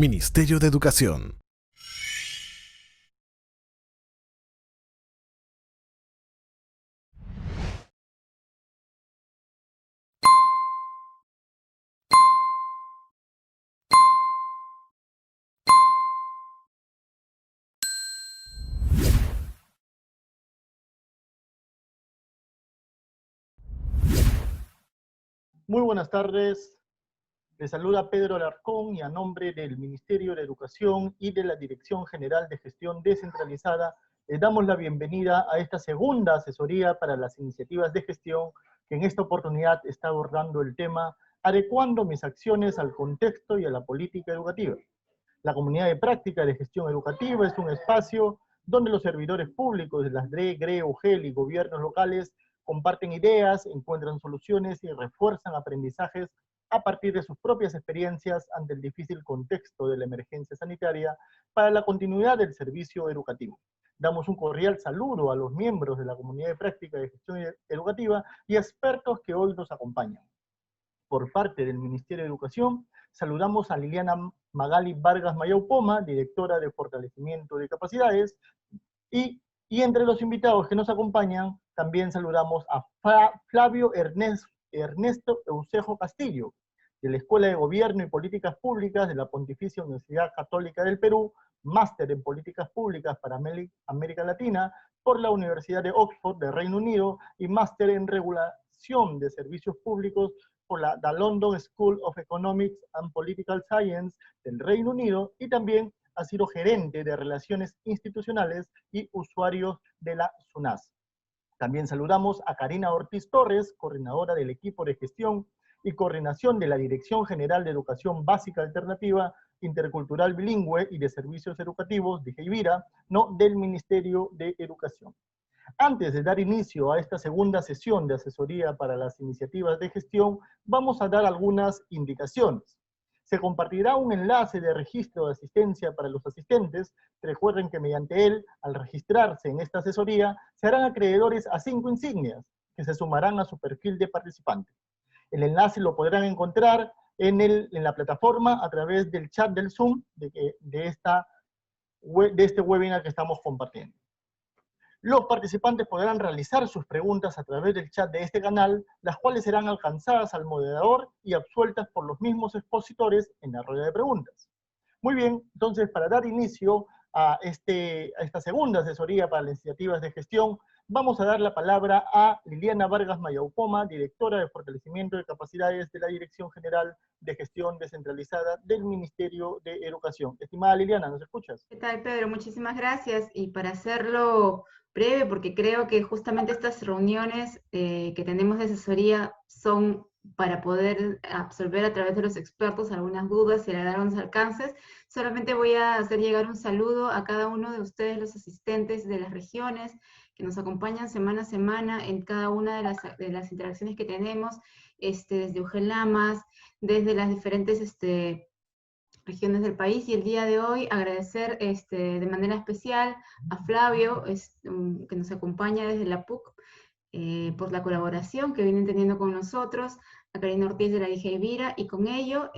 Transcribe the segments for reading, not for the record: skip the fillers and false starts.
Ministerio de Educación. Muy buenas tardes. Les saluda Pedro Alarcón y a nombre del Ministerio de Educación y de la Dirección General de Gestión Descentralizada, les damos la bienvenida a esta segunda asesoría para las iniciativas de gestión que en esta oportunidad está abordando el tema adecuando mis acciones al contexto y a la política educativa. La comunidad de práctica de gestión educativa es un espacio donde los servidores públicos de las DRE, GRE, UGEL y gobiernos locales comparten ideas, encuentran soluciones y refuerzan aprendizajes a partir de sus propias experiencias ante el difícil contexto de la emergencia sanitaria para la continuidad del servicio educativo. Damos un cordial saludo a los miembros de la comunidad de práctica de gestión educativa y expertos que hoy nos acompañan. Por parte del Ministerio de Educación, saludamos a Liliana Magali Vargas Mayaupoma, directora de Fortalecimiento de Capacidades, y entre los invitados que nos acompañan, también saludamos a Flavio Ernesto Eusejo Castillo, de la Escuela de Gobierno y Políticas Públicas de la Pontificia Universidad Católica del Perú, máster en Políticas Públicas para América Latina por la Universidad de Oxford de Reino Unido y máster en Regulación de Servicios Públicos por la London School of Economics and Political Science del Reino Unido, y también ha sido gerente de Relaciones Institucionales y Usuarios de la SUNAS. También saludamos a Karina Ortiz Torres, coordinadora del equipo de gestión y coordinación de la Dirección General de Educación Básica Alternativa, Intercultural Bilingüe y de Servicios Educativos, de GEIVIRA, no del Ministerio de Educación. Antes de dar inicio a esta segunda sesión de asesoría para las iniciativas de gestión, vamos a dar algunas indicaciones. Se compartirá un enlace de registro de asistencia para los asistentes. Recuerden que mediante él, al registrarse en esta asesoría, se harán acreedores a 5 insignias que se sumarán a su perfil de participante. El enlace lo podrán encontrar en la plataforma a través del chat del Zoom de este webinar que estamos compartiendo. Los participantes podrán realizar sus preguntas a través del chat de este canal, las cuales serán alcanzadas al moderador y absueltas por los mismos expositores en la rueda de preguntas. Muy bien, entonces para dar inicio a esta segunda asesoría para las iniciativas de gestión, vamos a dar la palabra a Liliana Vargas Mayaupoma, directora de Fortalecimiento de Capacidades de la Dirección General de Gestión Descentralizada del Ministerio de Educación. Estimada Liliana, ¿nos escuchas? ¿Qué tal, Pedro? Muchísimas gracias. Y para hacerlo breve, porque creo que justamente estas reuniones que tenemos de asesoría son para poder absolver a través de los expertos algunas dudas y dar unos alcances, solamente voy a hacer llegar un saludo a cada uno de ustedes, los asistentes de las regiones, que nos acompañan semana a semana en cada una de las interacciones que tenemos, desde UGELAMAS, desde las diferentes regiones del país, y el día de hoy agradecer de manera especial a Flavio, que nos acompaña desde la PUC, por la colaboración que vienen teniendo con nosotros, a Karina Ortiz de la GEIVIRA, y con ello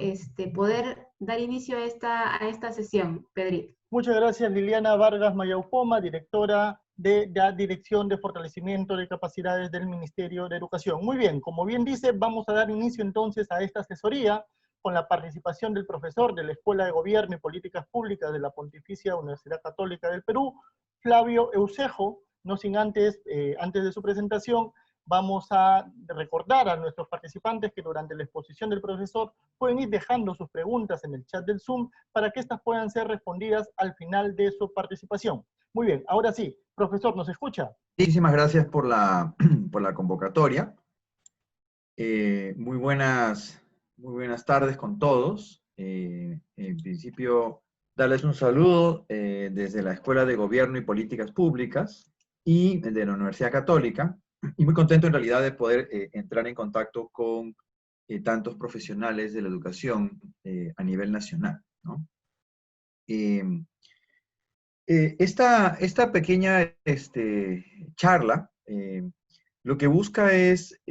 poder dar inicio a esta sesión. Pedrito. Muchas gracias, Liliana Vargas Mayaupoma, directora de la Dirección de Fortalecimiento de Capacidades del Ministerio de Educación. Muy bien, como bien dice, vamos a dar inicio entonces a esta asesoría con la participación del profesor de la Escuela de Gobierno y Políticas Públicas de la Pontificia Universidad Católica del Perú, Flavio Eusejo. No sin antes de su presentación, vamos a recordar a nuestros participantes que durante la exposición del profesor pueden ir dejando sus preguntas en el chat del Zoom para que estas puedan ser respondidas al final de su participación. Muy bien, ahora sí, profesor, ¿nos escucha? Muchísimas gracias por la convocatoria. Muy buenas tardes con todos. En principio, darles un saludo desde la Escuela de Gobierno y Políticas Públicas y de la Universidad Católica, y muy contento en realidad de poder entrar en contacto con tantos profesionales de la educación a nivel nacional, ¿no? Esta pequeña charla lo que busca es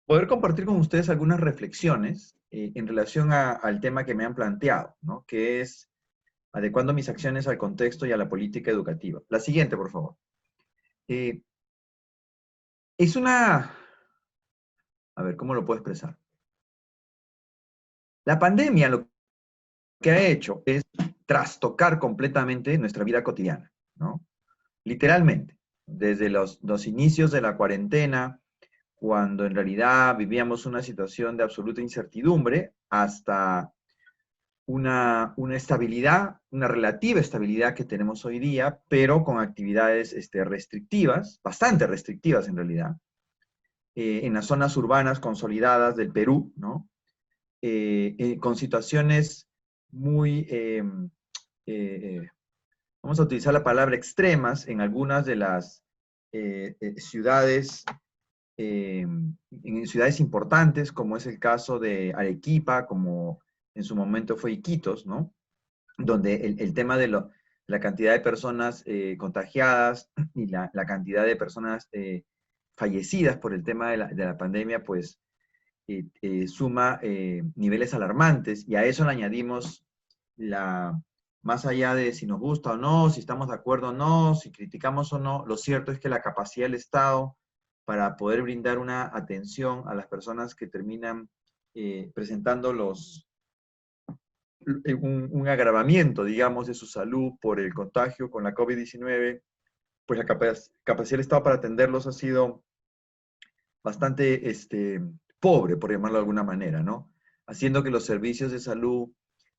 poder compartir con ustedes algunas reflexiones en relación al tema que me han planteado, ¿no? Que es adecuando mis acciones al contexto y a la política educativa. La siguiente, por favor. Es una... A ver, ¿cómo lo puedo expresar? La pandemia lo que ha hecho es trastocar completamente nuestra vida cotidiana, ¿no? Literalmente, desde los inicios de la cuarentena, cuando en realidad vivíamos una situación de absoluta incertidumbre, hasta una estabilidad, una relativa estabilidad que tenemos hoy día, pero con actividades restrictivas, bastante restrictivas en realidad, en las zonas urbanas consolidadas del Perú, ¿no? Con situaciones muy, vamos a utilizar la palabra extremas, en algunas de las ciudades, en ciudades importantes, como es el caso de Arequipa, como en su momento fue Iquitos, ¿no? Donde el tema de la cantidad de personas contagiadas y la cantidad de personas fallecidas por el tema de la pandemia, pues suma niveles alarmantes, y a eso le añadimos más allá de si nos gusta o no, si estamos de acuerdo o no, si criticamos o no, lo cierto es que la capacidad del Estado para poder brindar una atención a las personas que terminan presentando un agravamiento, digamos, de su salud por el contagio con la COVID-19, pues la capacidad del Estado para atenderlos ha sido bastante pobre, por llamarlo de alguna manera, ¿no? Haciendo que los servicios de salud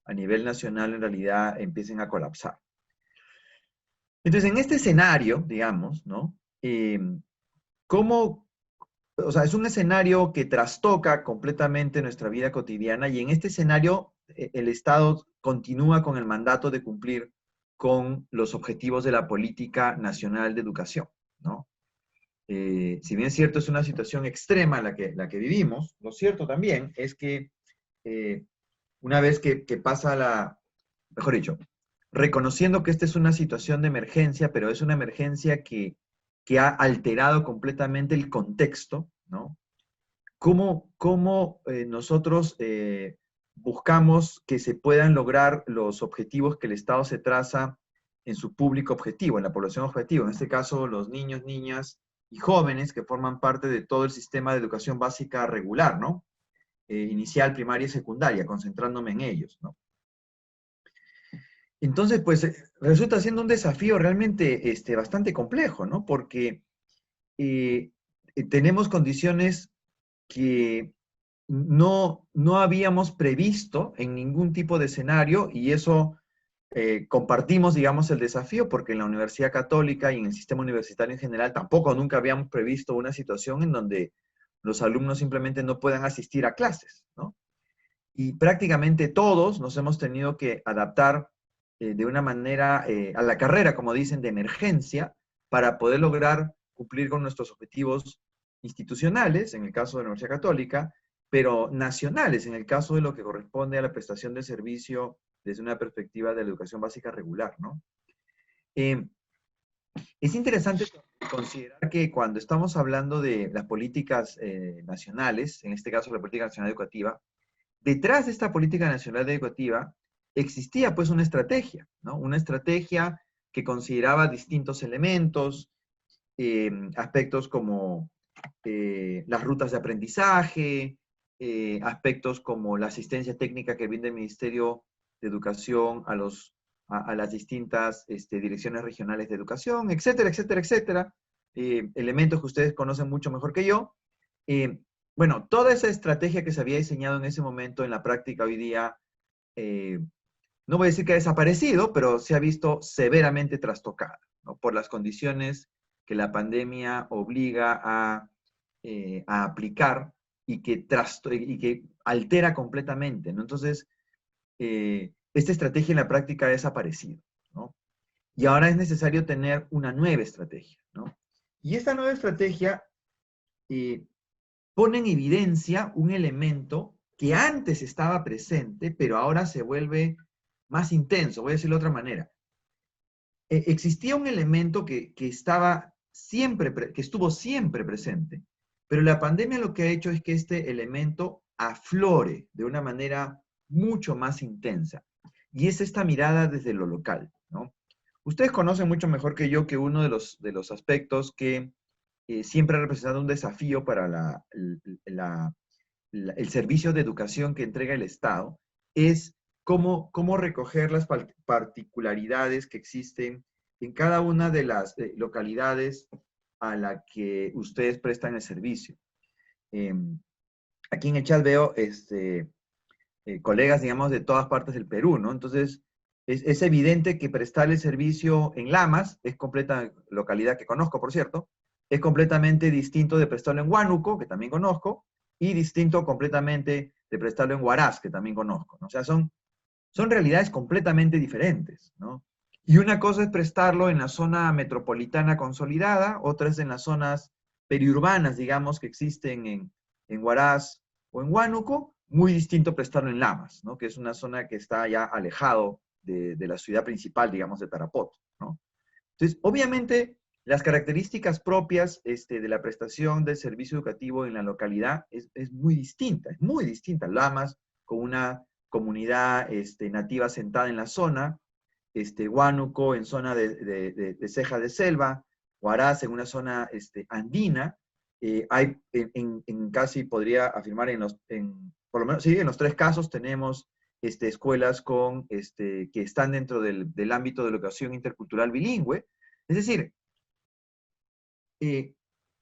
a nivel nacional en realidad empiecen a colapsar. Entonces, en este escenario, digamos, ¿no? O sea, es un escenario que trastoca completamente nuestra vida cotidiana, y en este escenario el Estado continúa con el mandato de cumplir con los objetivos de la política nacional de educación, ¿no? Si bien es cierto, es una situación extrema la que vivimos, lo cierto también es que una vez que pasa mejor dicho, reconociendo que esta es una situación de emergencia, pero es una emergencia que ha alterado completamente el contexto, ¿no? ¿Cómo nosotros buscamos que se puedan lograr los objetivos que el Estado se traza en su público objetivo, en la población objetivo? En este caso, los niños, niñas y jóvenes que forman parte de todo el sistema de educación básica regular, ¿no? Inicial, primaria y secundaria, concentrándome en ellos, ¿no? Entonces, pues, resulta siendo un desafío realmente bastante complejo, ¿no? Porque tenemos condiciones que no habíamos previsto en ningún tipo de escenario, y eso compartimos, digamos, el desafío, porque en la Universidad Católica y en el sistema universitario en general tampoco nunca habíamos previsto una situación en donde los alumnos simplemente no puedan asistir a clases, ¿no? Y prácticamente todos nos hemos tenido que adaptar de una manera a la carrera, como dicen, de emergencia, para poder lograr cumplir con nuestros objetivos institucionales, en el caso de la Universidad Católica, pero nacionales, en el caso de lo que corresponde a la prestación de servicio desde una perspectiva de la educación básica regular, ¿no? Es interesante considerar que cuando estamos hablando de las políticas nacionales, en este caso la política nacional educativa, detrás de esta política nacional educativa existía pues una estrategia, ¿no? Una estrategia que consideraba distintos elementos, aspectos como las rutas de aprendizaje, aspectos como la asistencia técnica que brinda el Ministerio de Educación a las distintas direcciones regionales de educación, etcétera, etcétera, etcétera. Elementos que ustedes conocen mucho mejor que yo. Bueno, toda esa estrategia que se había diseñado en ese momento, en la práctica hoy día, no voy a decir que ha desaparecido, pero se ha visto severamente trastocada, ¿no? Por las condiciones que la pandemia obliga a aplicar y que altera completamente, ¿no? Entonces, esta estrategia en la práctica ha desaparecido, ¿no? Y ahora es necesario tener una nueva estrategia, ¿no? Y esta nueva estrategia pone en evidencia un elemento que antes estaba presente, pero ahora se vuelve más intenso. Voy a decirlo de otra manera. Existía un elemento que estuvo siempre presente, pero la pandemia lo que ha hecho es que este elemento aflore de una manera mucho más intensa. Y es esta mirada desde lo local, ¿no? Ustedes conocen mucho mejor que yo que uno de los aspectos que siempre ha representado un desafío para el servicio de educación que entrega el Estado es cómo recoger las particularidades que existen en cada una de las localidades a la que ustedes prestan el servicio. Aquí en el chat veo colegas, digamos, de todas partes del Perú, ¿no? Entonces, es evidente que prestar el servicio en Lamas, es completa localidad que conozco, por cierto, es completamente distinto de prestarlo en Huánuco, que también conozco, y distinto completamente de prestarlo en Huaraz, que también conozco, ¿no? O sea, son realidades completamente diferentes, ¿no? Y una cosa es prestarlo en la zona metropolitana consolidada, otra es en las zonas periurbanas, digamos, que existen en Huaraz o en Huánuco, muy distinto prestarlo en Lamas, ¿no? Que es una zona que está ya alejado de la ciudad principal, digamos, de Tarapoto, ¿no? Entonces, obviamente, las características propias de la prestación del servicio educativo en la localidad es muy distinta. Lamas, con una comunidad nativa sentada en la zona, Huánuco en zona de ceja de selva, Huaraz en una zona andina, hay en casi podría afirmar por lo menos, sí, en los tres casos tenemos escuelas que están dentro del ámbito de la educación intercultural bilingüe. Es decir,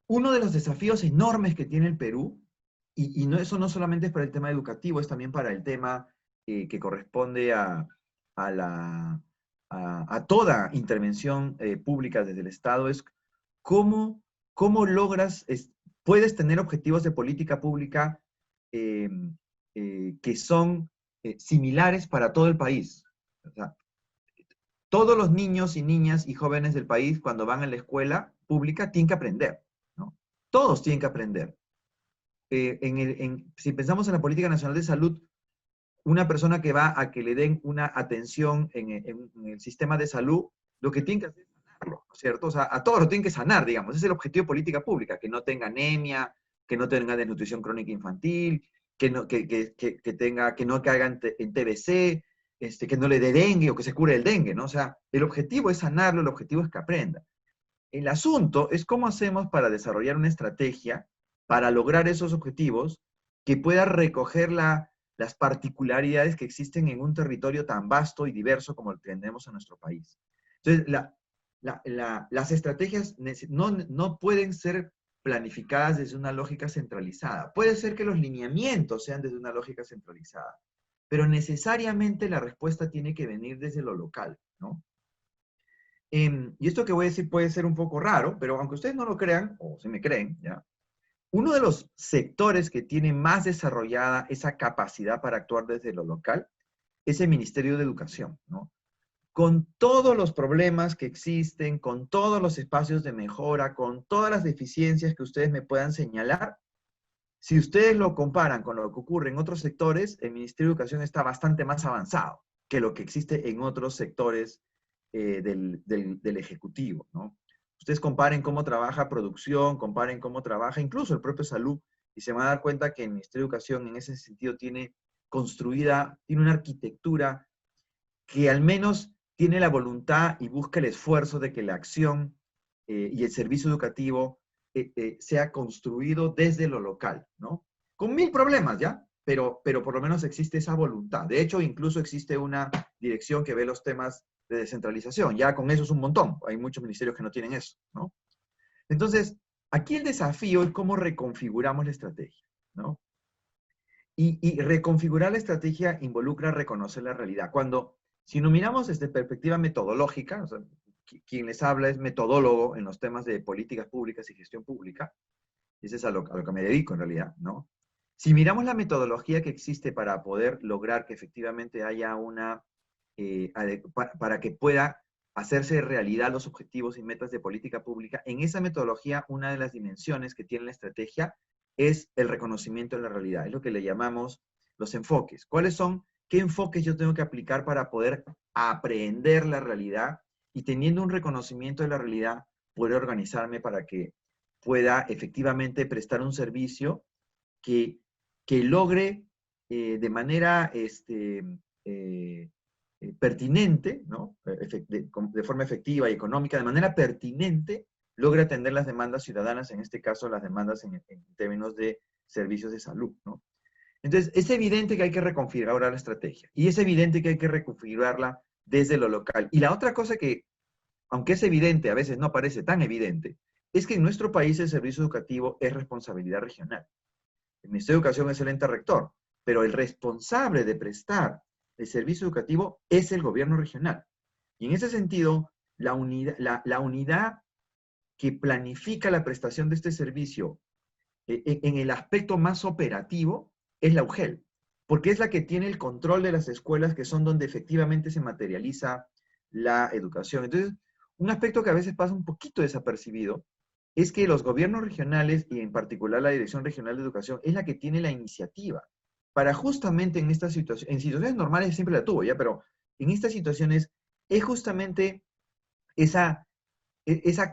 uno de los desafíos enormes que tiene el Perú, y no, eso no solamente es para el tema educativo, es también para el tema que corresponde a toda intervención pública desde el Estado, es cómo logras, puedes tener objetivos de política pública que son similares para todo el país. O sea, todos los niños y niñas y jóvenes del país, cuando van a la escuela pública, tienen que aprender, ¿no? Todos tienen que aprender. Si pensamos en la Política Nacional de Salud, una persona que va a que le den una atención en el sistema de salud, lo que tiene que hacer es sanarlo, ¿no es cierto? O sea, a todos lo tienen que sanar, digamos. Ese es el objetivo de política pública, que no tenga anemia, que no tenga desnutrición crónica infantil, que no caiga en TBC, que no le dé dengue o que se cure el dengue, ¿no? O sea, el objetivo es sanarlo, el objetivo es que aprenda. El asunto es cómo hacemos para desarrollar una estrategia para lograr esos objetivos que pueda recoger las particularidades que existen en un territorio tan vasto y diverso como el que tenemos en nuestro país. Entonces, las estrategias no pueden ser planificadas desde una lógica centralizada. Puede ser que los lineamientos sean desde una lógica centralizada, pero necesariamente la respuesta tiene que venir desde lo local, ¿no? Y esto que voy a decir puede ser un poco raro, pero aunque ustedes no lo crean, o si me creen, ¿ya? Uno de los sectores que tiene más desarrollada esa capacidad para actuar desde lo local es el Ministerio de Educación, ¿no? Con todos los problemas que existen, con todos los espacios de mejora, con todas las deficiencias que ustedes me puedan señalar, si ustedes lo comparan con lo que ocurre en otros sectores, el Ministerio de Educación está bastante más avanzado que lo que existe en otros sectores del Ejecutivo, ¿no? Ustedes comparen cómo trabaja producción, comparen cómo trabaja incluso el propio salud, y se van a dar cuenta que el Ministerio de Educación en ese sentido tiene una arquitectura que al menos tiene la voluntad y busca el esfuerzo de que la acción y el servicio educativo sea construido desde lo local, ¿no? Con mil problemas, ¿ya? Pero por lo menos existe esa voluntad. De hecho, incluso existe una dirección que ve los temas de descentralización. Ya con eso es un montón. Hay muchos ministerios que no tienen eso, ¿no? Entonces, aquí el desafío es cómo reconfiguramos la estrategia, ¿no? Y reconfigurar la estrategia involucra reconocer la realidad. Si nos miramos desde perspectiva metodológica, o sea, quien les habla es metodólogo en los temas de políticas públicas y gestión pública, ese es a lo que me dedico en realidad, ¿no? Si miramos la metodología que existe para poder lograr que efectivamente haya para que pueda hacerse realidad los objetivos y metas de política pública, en esa metodología una de las dimensiones que tiene la estrategia es el reconocimiento de la realidad, es lo que le llamamos los enfoques. ¿Qué enfoques yo tengo que aplicar para poder aprender la realidad y teniendo un reconocimiento de la realidad, poder organizarme para que pueda efectivamente prestar un servicio que que logre de manera pertinente, ¿no? De forma efectiva y económica, de manera pertinente, logre atender las demandas ciudadanas, en este caso las demandas en términos de servicios de salud, ¿no? Entonces, es evidente que hay que reconfigurar ahora la estrategia, y es evidente que hay que reconfigurarla desde lo local. Y la otra cosa que, aunque es evidente, a veces no parece tan evidente, es que en nuestro país el servicio educativo es responsabilidad regional. El Ministerio de Educación es el ente rector, pero el responsable de prestar el servicio educativo es el gobierno regional. Y en ese sentido, la unidad que planifica la prestación de este servicio en el aspecto más operativo es la UGEL, porque es la que tiene el control de las escuelas, que son donde efectivamente se materializa la educación. Entonces, un aspecto que a veces pasa un poquito desapercibido es que los gobiernos regionales, y en particular la Dirección Regional de Educación, es la que tiene la iniciativa para justamente en estas situaciones, en situaciones normales siempre la tuvo, ¿ya? Pero en estas situaciones es justamente esa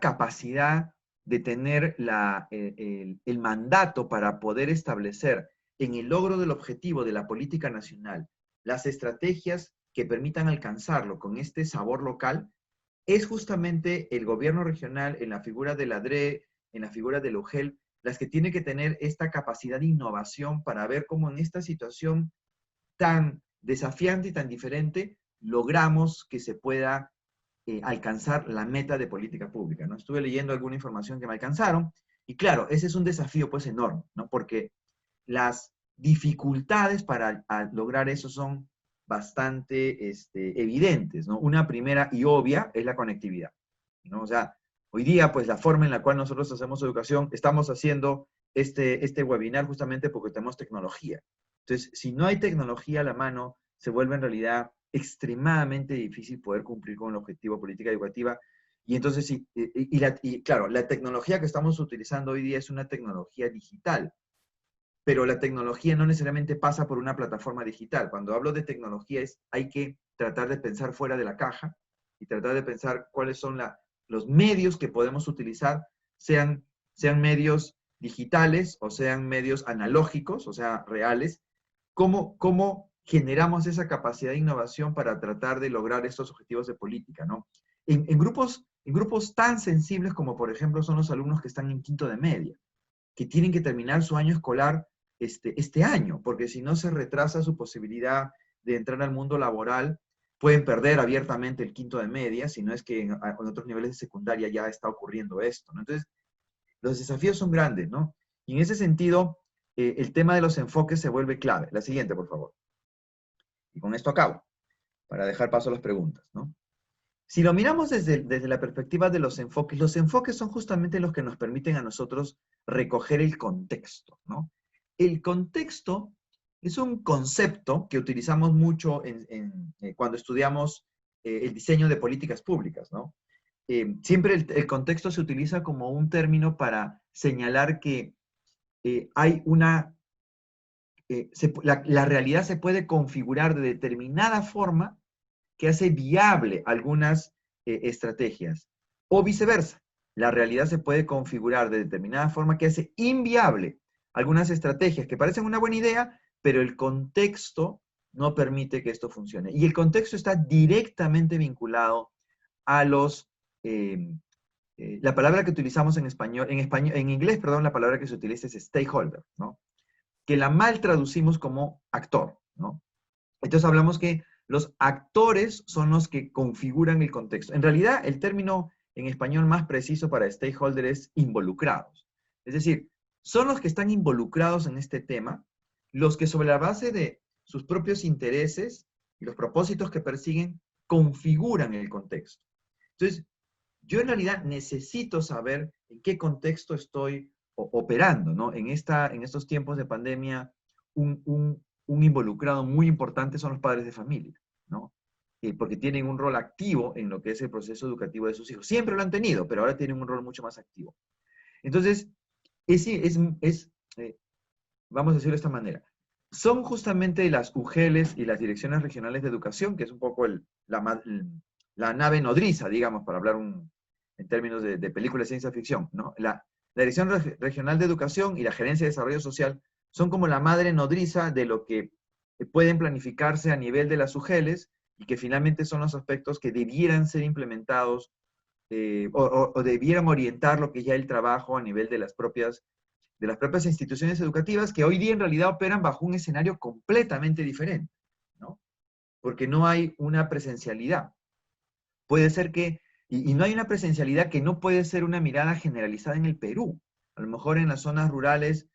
capacidad de tener el mandato para poder establecer en el logro del objetivo de la política nacional las estrategias que permitan alcanzarlo con este sabor local, es justamente el gobierno regional, en la figura de la DRE, en la figura del UGEL, las que tiene que tener esta capacidad de innovación para ver cómo en esta situación tan desafiante y tan diferente logramos que se pueda alcanzar la meta de política pública, ¿no? Estuve leyendo alguna información que me alcanzaron, y claro, ese es un desafío pues enorme, ¿no? Porque las dificultades para lograr eso son bastante evidentes, ¿no? Una primera y obvia es la conectividad, ¿no? O sea, hoy día, pues la forma en la cual nosotros hacemos educación, estamos haciendo este webinar justamente porque tenemos tecnología. Entonces, si no hay tecnología a la mano, se vuelve en realidad extremadamente difícil poder cumplir con el objetivo de política educativa. Y entonces, sí, claro, la tecnología que estamos utilizando hoy día es una tecnología digital, pero la tecnología no necesariamente pasa por una plataforma digital. Cuando hablo de tecnología, hay que tratar de pensar fuera de la caja y tratar de pensar cuáles son los medios que podemos utilizar, sean medios digitales o sean medios analógicos, o sea, reales. ¿Cómo generamos esa capacidad de innovación para tratar de lograr estos objetivos de política, ¿no? En grupos tan sensibles como, por ejemplo, son los alumnos que están en quinto de media, que tienen que terminar su año escolar este año, porque si no se retrasa su posibilidad de entrar al mundo laboral, pueden perder abiertamente el quinto de media, si no es que en otros niveles de secundaria ya está ocurriendo esto, ¿no? Entonces, los desafíos son grandes, ¿no? Y en ese sentido, el tema de los enfoques se vuelve clave. La siguiente, por favor. Y con esto acabo, para dejar paso a las preguntas, ¿no? Si lo miramos desde la perspectiva de los enfoques son justamente los que nos permiten a nosotros recoger el contexto, ¿no? El contexto es un concepto que utilizamos mucho cuando estudiamos el diseño de políticas públicas, ¿no? Siempre el contexto se utiliza como un término para señalar que hay la realidad se puede configurar de determinada forma que hace viable algunas estrategias. O viceversa, la realidad se puede configurar de determinada forma que hace inviable algunas estrategias que parecen una buena idea, pero el contexto no permite que esto funcione. Y el contexto está directamente vinculado a la palabra que utilizamos en inglés, perdón, la palabra que se utiliza es stakeholder, ¿no? Que la mal traducimos como actor, ¿no? Entonces hablamos que los actores son los que configuran el contexto. En realidad, el término en español más preciso para stakeholder es involucrados. Es decir, son los que están involucrados en este tema, los que sobre la base de sus propios intereses y los propósitos que persiguen, configuran el contexto. Entonces, yo en realidad necesito saber en qué contexto estoy operando, ¿no? En estos tiempos de pandemia, un involucrado muy importante son los padres de familia, ¿no? Porque tienen un rol activo en lo que es el proceso educativo de sus hijos. Siempre lo han tenido, pero ahora tienen un rol mucho más activo. Entonces, vamos a decirlo de esta manera, son justamente las UGELes y las direcciones regionales de educación, que es un poco la nave nodriza, digamos, para hablar en términos de películas de ciencia ficción, ¿no? La Dirección Regional de Educación y la Gerencia de Desarrollo Social son como la madre nodriza de lo que pueden planificarse a nivel de las UGELs y que finalmente son los aspectos que debieran ser implementados o debieran orientar lo que es ya el trabajo a nivel de las propias instituciones educativas, que hoy día en realidad operan bajo un escenario completamente diferente, ¿no? Porque no hay una presencialidad. Puede ser que, y no hay una presencialidad que no puede ser una mirada generalizada en el Perú. A lo mejor en las zonas rurales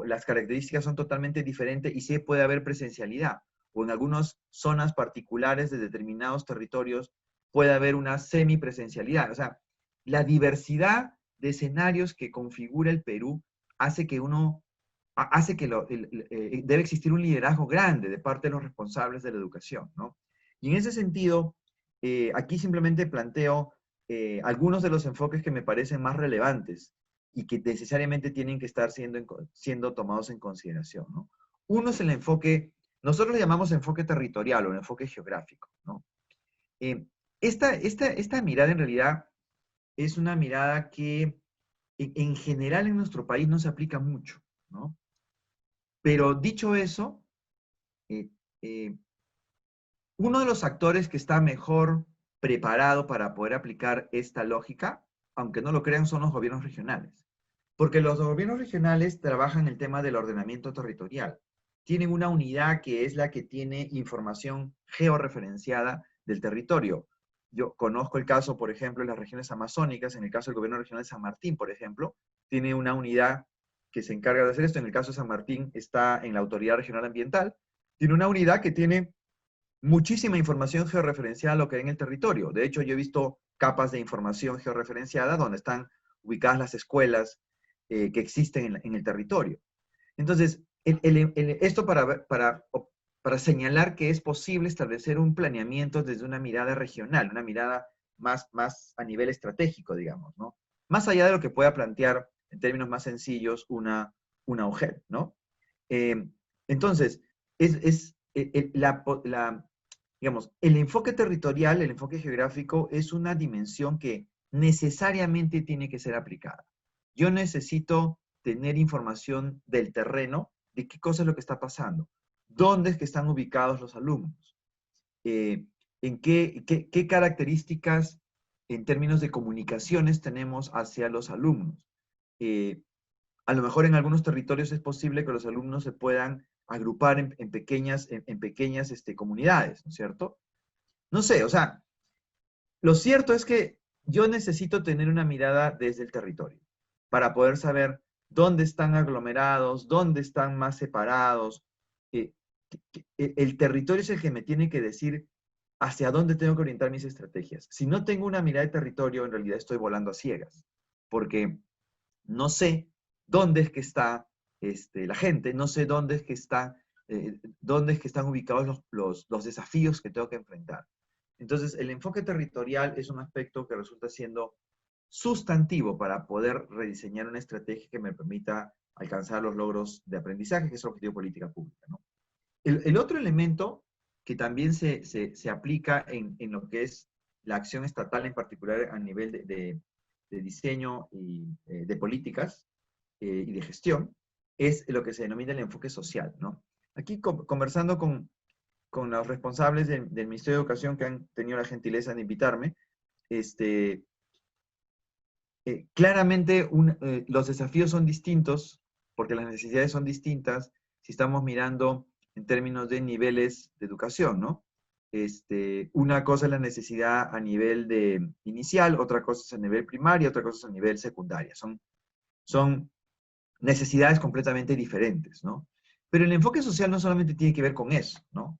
las características son totalmente diferentes y sí puede haber presencialidad. O en algunas zonas particulares de determinados territorios puede haber una semipresencialidad. O sea, la diversidad de escenarios que configura el Perú hace que debe existir un liderazgo grande de parte de los responsables de la educación, ¿no? Y en ese sentido, aquí simplemente planteo algunos de los enfoques que me parecen más relevantes y que necesariamente tienen que estar siendo tomados en consideración, ¿no? Uno es el enfoque, nosotros le llamamos enfoque territorial o enfoque geográfico, ¿no? Esta mirada en realidad es una mirada que en general en nuestro país no se aplica mucho, ¿no? Pero dicho eso, uno de los actores que está mejor preparado para poder aplicar esta lógica, aunque no lo crean, son los gobiernos regionales. Porque los gobiernos regionales trabajan el tema del ordenamiento territorial. Tienen una unidad que es la que tiene información georreferenciada del territorio. Yo conozco el caso, por ejemplo, de las regiones amazónicas, en el caso del gobierno regional de San Martín, por ejemplo, tiene una unidad que se encarga de hacer esto. En el caso de San Martín está en la Autoridad Regional Ambiental. Tiene una unidad que tiene muchísima información georreferenciada a lo que hay en el territorio. De hecho, yo he visto capas de información georreferenciada donde están ubicadas las escuelas que existen en el territorio. Entonces, esto para señalar que es posible establecer un planeamiento desde una mirada regional, una mirada más a nivel estratégico, digamos, ¿no? Más allá de lo que pueda plantear en términos más sencillos una UGEL, ¿no? Entonces, digamos, el enfoque territorial, el enfoque geográfico es una dimensión que necesariamente tiene que ser aplicada. Yo necesito tener información del terreno, de qué cosa es lo que está pasando, dónde es que están ubicados los alumnos, en qué características en términos de comunicaciones tenemos hacia los alumnos. A lo mejor en algunos territorios es posible que los alumnos se puedan agrupar en pequeñas comunidades, ¿no es cierto? No sé, o sea, lo cierto es que yo necesito tener una mirada desde el territorio para poder saber dónde están aglomerados, dónde están más separados. El territorio es el que me tiene que decir hacia dónde tengo que orientar mis estrategias. Si no tengo una mirada de territorio, en realidad estoy volando a ciegas, porque no sé dónde es que está la gente, no sé dónde es que están ubicados los desafíos que tengo que enfrentar. Entonces, el enfoque territorial es un aspecto que resulta siendo sustantivo para poder rediseñar una estrategia que me permita alcanzar los logros de aprendizaje, que es el objetivo de política pública, ¿no? El otro elemento que también se aplica en lo que es la acción estatal, en particular a nivel de diseño y de políticas y de gestión, es lo que se denomina el enfoque social, ¿no? Aquí conversando con los responsables del Ministerio de Educación que han tenido la gentileza de invitarme, claramente los desafíos son distintos, porque las necesidades son distintas, si estamos mirando en términos de niveles de educación, ¿no? Una cosa es la necesidad a nivel de inicial, otra cosa es a nivel primario, otra cosa es a nivel secundaria. Son necesidades completamente diferentes, ¿no? Pero el enfoque social no solamente tiene que ver con eso, ¿no?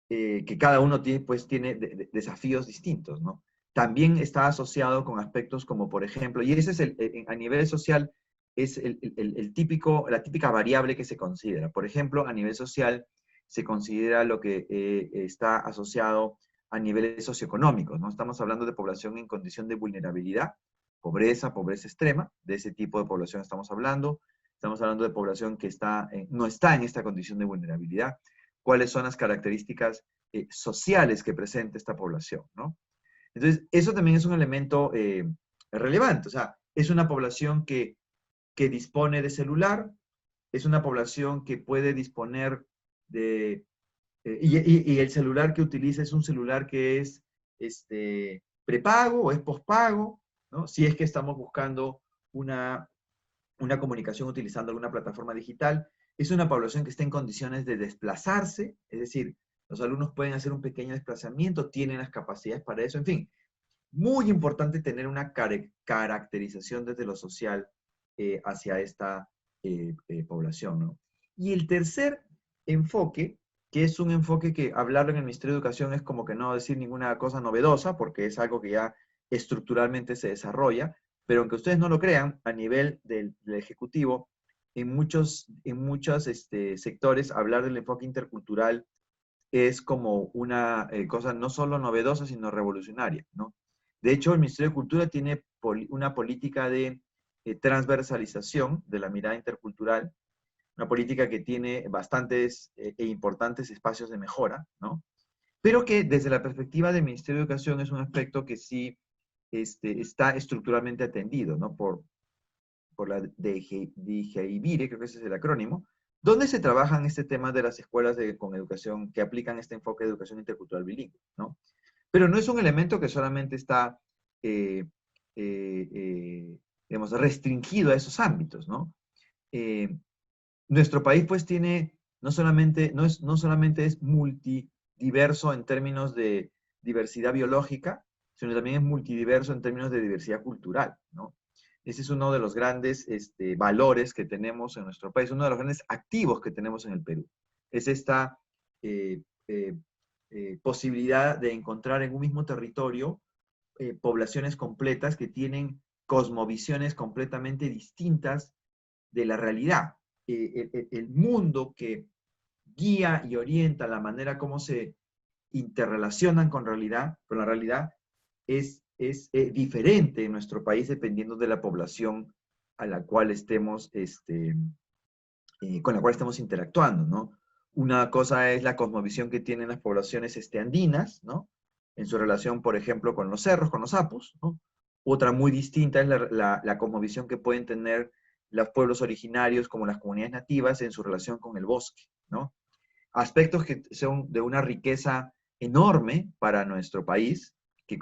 Que cada uno tiene desafíos distintos, ¿no? También está asociado con aspectos como, por ejemplo, y ese es a nivel social, es la típica variable que se considera. Por ejemplo, a nivel social se considera lo que está asociado a niveles socioeconómicos, ¿no? Estamos hablando de población en condición de vulnerabilidad, pobreza extrema, de ese tipo de población estamos hablando. Estamos hablando de población que no está en esta condición de vulnerabilidad. ¿Cuáles son las características sociales que presenta esta población, ¿no? Entonces, eso también es un elemento relevante. O sea, es una población que dispone de celular, es una población que puede disponer de... y el celular que utiliza es un celular que es prepago o es pospago, ¿no? Si es que estamos buscando una comunicación utilizando alguna plataforma digital. Es una población que está en condiciones de desplazarse, es decir, los alumnos pueden hacer un pequeño desplazamiento, tienen las capacidades para eso, en fin. Muy importante tener una caracterización desde lo social hacia esta población, ¿no? Y el tercer enfoque, que es un enfoque que hablarlo en el Ministerio de Educación es como que no decir ninguna cosa novedosa, porque es algo que ya estructuralmente se desarrolla, pero aunque ustedes no lo crean, a nivel del Ejecutivo, en muchos sectores, hablar del enfoque intercultural es como una cosa no solo novedosa, sino revolucionaria, ¿no? De hecho, el Ministerio de Cultura tiene una política de transversalización de la mirada intercultural, una política que tiene bastantes e importantes espacios de mejora, ¿no? Pero que desde la perspectiva del Ministerio de Educación es un aspecto que sí está estructuralmente atendido, ¿no? Por la DGIBIRE, creo que ese es el acrónimo, donde se trabajan este tema de las escuelas con educación que aplican este enfoque de educación intercultural bilingüe, ¿no? Pero no es un elemento que solamente está, digamos, restringido a esos ámbitos, ¿no? Nuestro país, pues, tiene, no solamente es multidiverso en términos de diversidad biológica, sino también es multidiverso en términos de diversidad cultural, ¿no? Ese es uno de los grandes valores que tenemos en nuestro país, uno de los grandes activos que tenemos en el Perú. Es esta posibilidad de encontrar en un mismo territorio poblaciones completas que tienen cosmovisiones completamente distintas de la realidad. El mundo que guía y orienta la manera como se interrelacionan con la realidad, es diferente en nuestro país dependiendo de la población a la cual estemos, con la cual estemos interactuando, ¿no? Una cosa es la cosmovisión que tienen las poblaciones andinas, ¿no? En su relación, por ejemplo, con los cerros, con los apus, ¿no? Otra muy distinta es la cosmovisión que pueden tener los pueblos originarios como las comunidades nativas en su relación con el bosque, ¿no? Aspectos que son de una riqueza enorme para nuestro país, que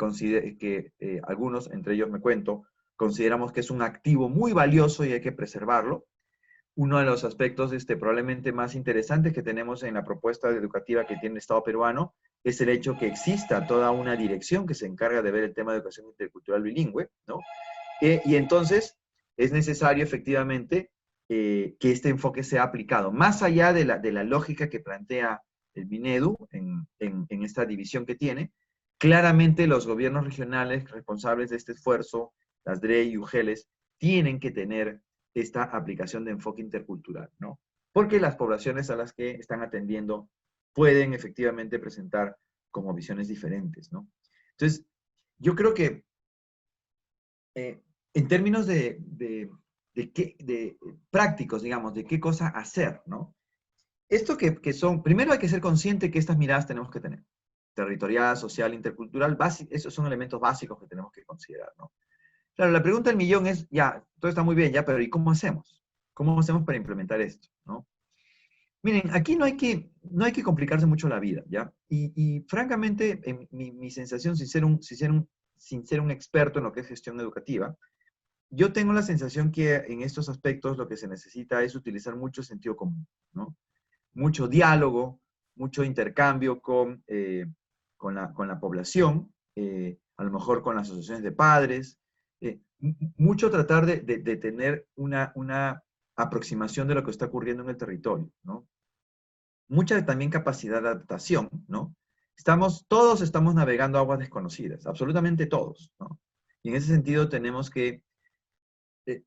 algunos, entre ellos me cuento, consideramos que es un activo muy valioso y hay que preservarlo. Uno de los aspectos probablemente más interesantes que tenemos en la propuesta educativa que tiene el Estado peruano es el hecho que exista toda una dirección que se encarga de ver el tema de educación intercultural bilingüe, ¿no? Y entonces es necesario efectivamente que este enfoque sea aplicado, más allá de la lógica que plantea el Minedu en esta división que tiene. Claramente los gobiernos regionales responsables de este esfuerzo, las DRE y UGELES, tienen que tener esta aplicación de enfoque intercultural, ¿no? Porque las poblaciones a las que están atendiendo pueden efectivamente presentar como visiones diferentes, ¿no? Entonces, yo creo que en términos de prácticos, digamos, de qué cosa hacer, ¿no? Esto que son, primero hay que ser consciente que estas miradas tenemos que tener. Territorial, social, intercultural, esos son elementos básicos que tenemos que considerar, ¿no? Claro, la pregunta del millón es, ya, todo está muy bien, ya, pero ¿y cómo hacemos? ¿Cómo hacemos para implementar esto, no? Miren, aquí no hay que complicarse mucho la vida, ¿ya? Y francamente, mi sensación, sin ser un experto en lo que es gestión educativa, yo tengo la sensación que en estos aspectos lo que se necesita es utilizar mucho sentido común, ¿no? Mucho diálogo, mucho intercambio con la población, a lo mejor con las asociaciones de padres, mucho tratar de tener una aproximación de lo que está ocurriendo en el territorio, ¿no? Mucha también capacidad de adaptación, ¿no? Todos estamos navegando aguas desconocidas, absolutamente todos, ¿no? Y en ese sentido tenemos que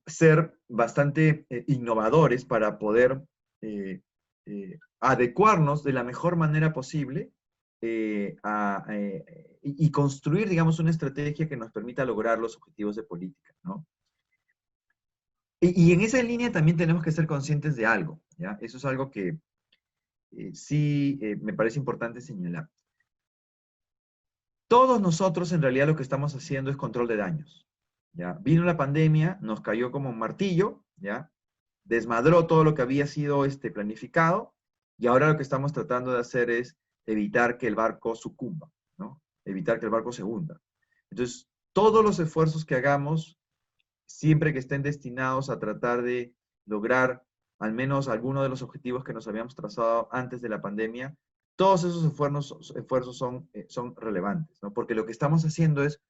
ser bastante innovadores para poder adecuarnos de la mejor manera posible y construir, digamos, una estrategia que nos permita lograr los objetivos de política, ¿no? Y en esa línea también tenemos que ser conscientes de algo, ¿ya? Eso es algo que sí me parece importante señalar. Todos nosotros en realidad lo que estamos haciendo es control de daños, ¿ya? Vino la pandemia, nos cayó como un martillo, ¿ya? desmadró todo lo que había sido planificado, y ahora lo que estamos tratando de hacer es evitar que el barco sucumba, ¿no? Evitar que el barco se hunda. Entonces, todos los esfuerzos que hagamos, siempre que estén destinados a tratar de lograr al menos alguno de los objetivos que nos habíamos trazado antes de la pandemia, todos esos esfuerzos son relevantes, ¿no? Porque lo que estamos haciendo es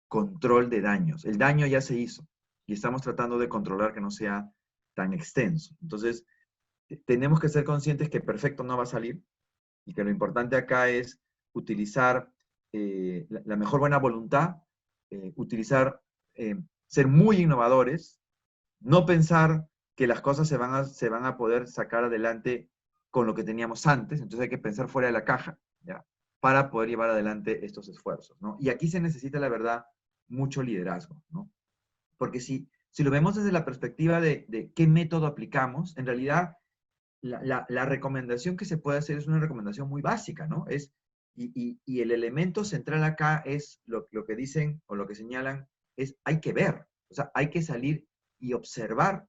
control de daños. El daño ya se hizo y estamos tratando de controlar que no sea tan extenso. Entonces, tenemos que ser conscientes que perfecto no va a salir y que lo importante acá es utilizar la mejor buena voluntad, ser muy innovadores, no pensar que las cosas se van a poder sacar adelante con lo que teníamos antes, entonces hay que pensar fuera de la caja, ¿ya? Para poder llevar adelante estos esfuerzos, ¿no? Y aquí se necesita, la verdad, mucho liderazgo, ¿no? Porque si lo vemos desde la perspectiva de qué método aplicamos, en realidad la recomendación que se puede hacer es una recomendación muy básica, ¿no? Y el elemento central acá es lo que dicen o lo que señalan es hay que ver, o sea, hay que salir y observar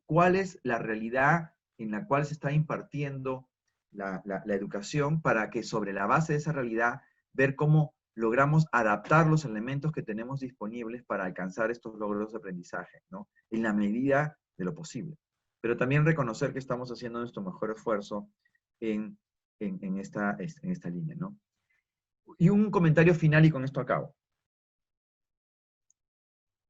cuál es la realidad en la cual se está impartiendo la educación para que sobre la base de esa realidad ver cómo logramos adaptar los elementos que tenemos disponibles para alcanzar estos logros de aprendizaje, ¿no? En la medida de lo posible. Pero también reconocer que estamos haciendo nuestro mejor esfuerzo en esta línea, ¿no? Y un comentario final y con esto acabo.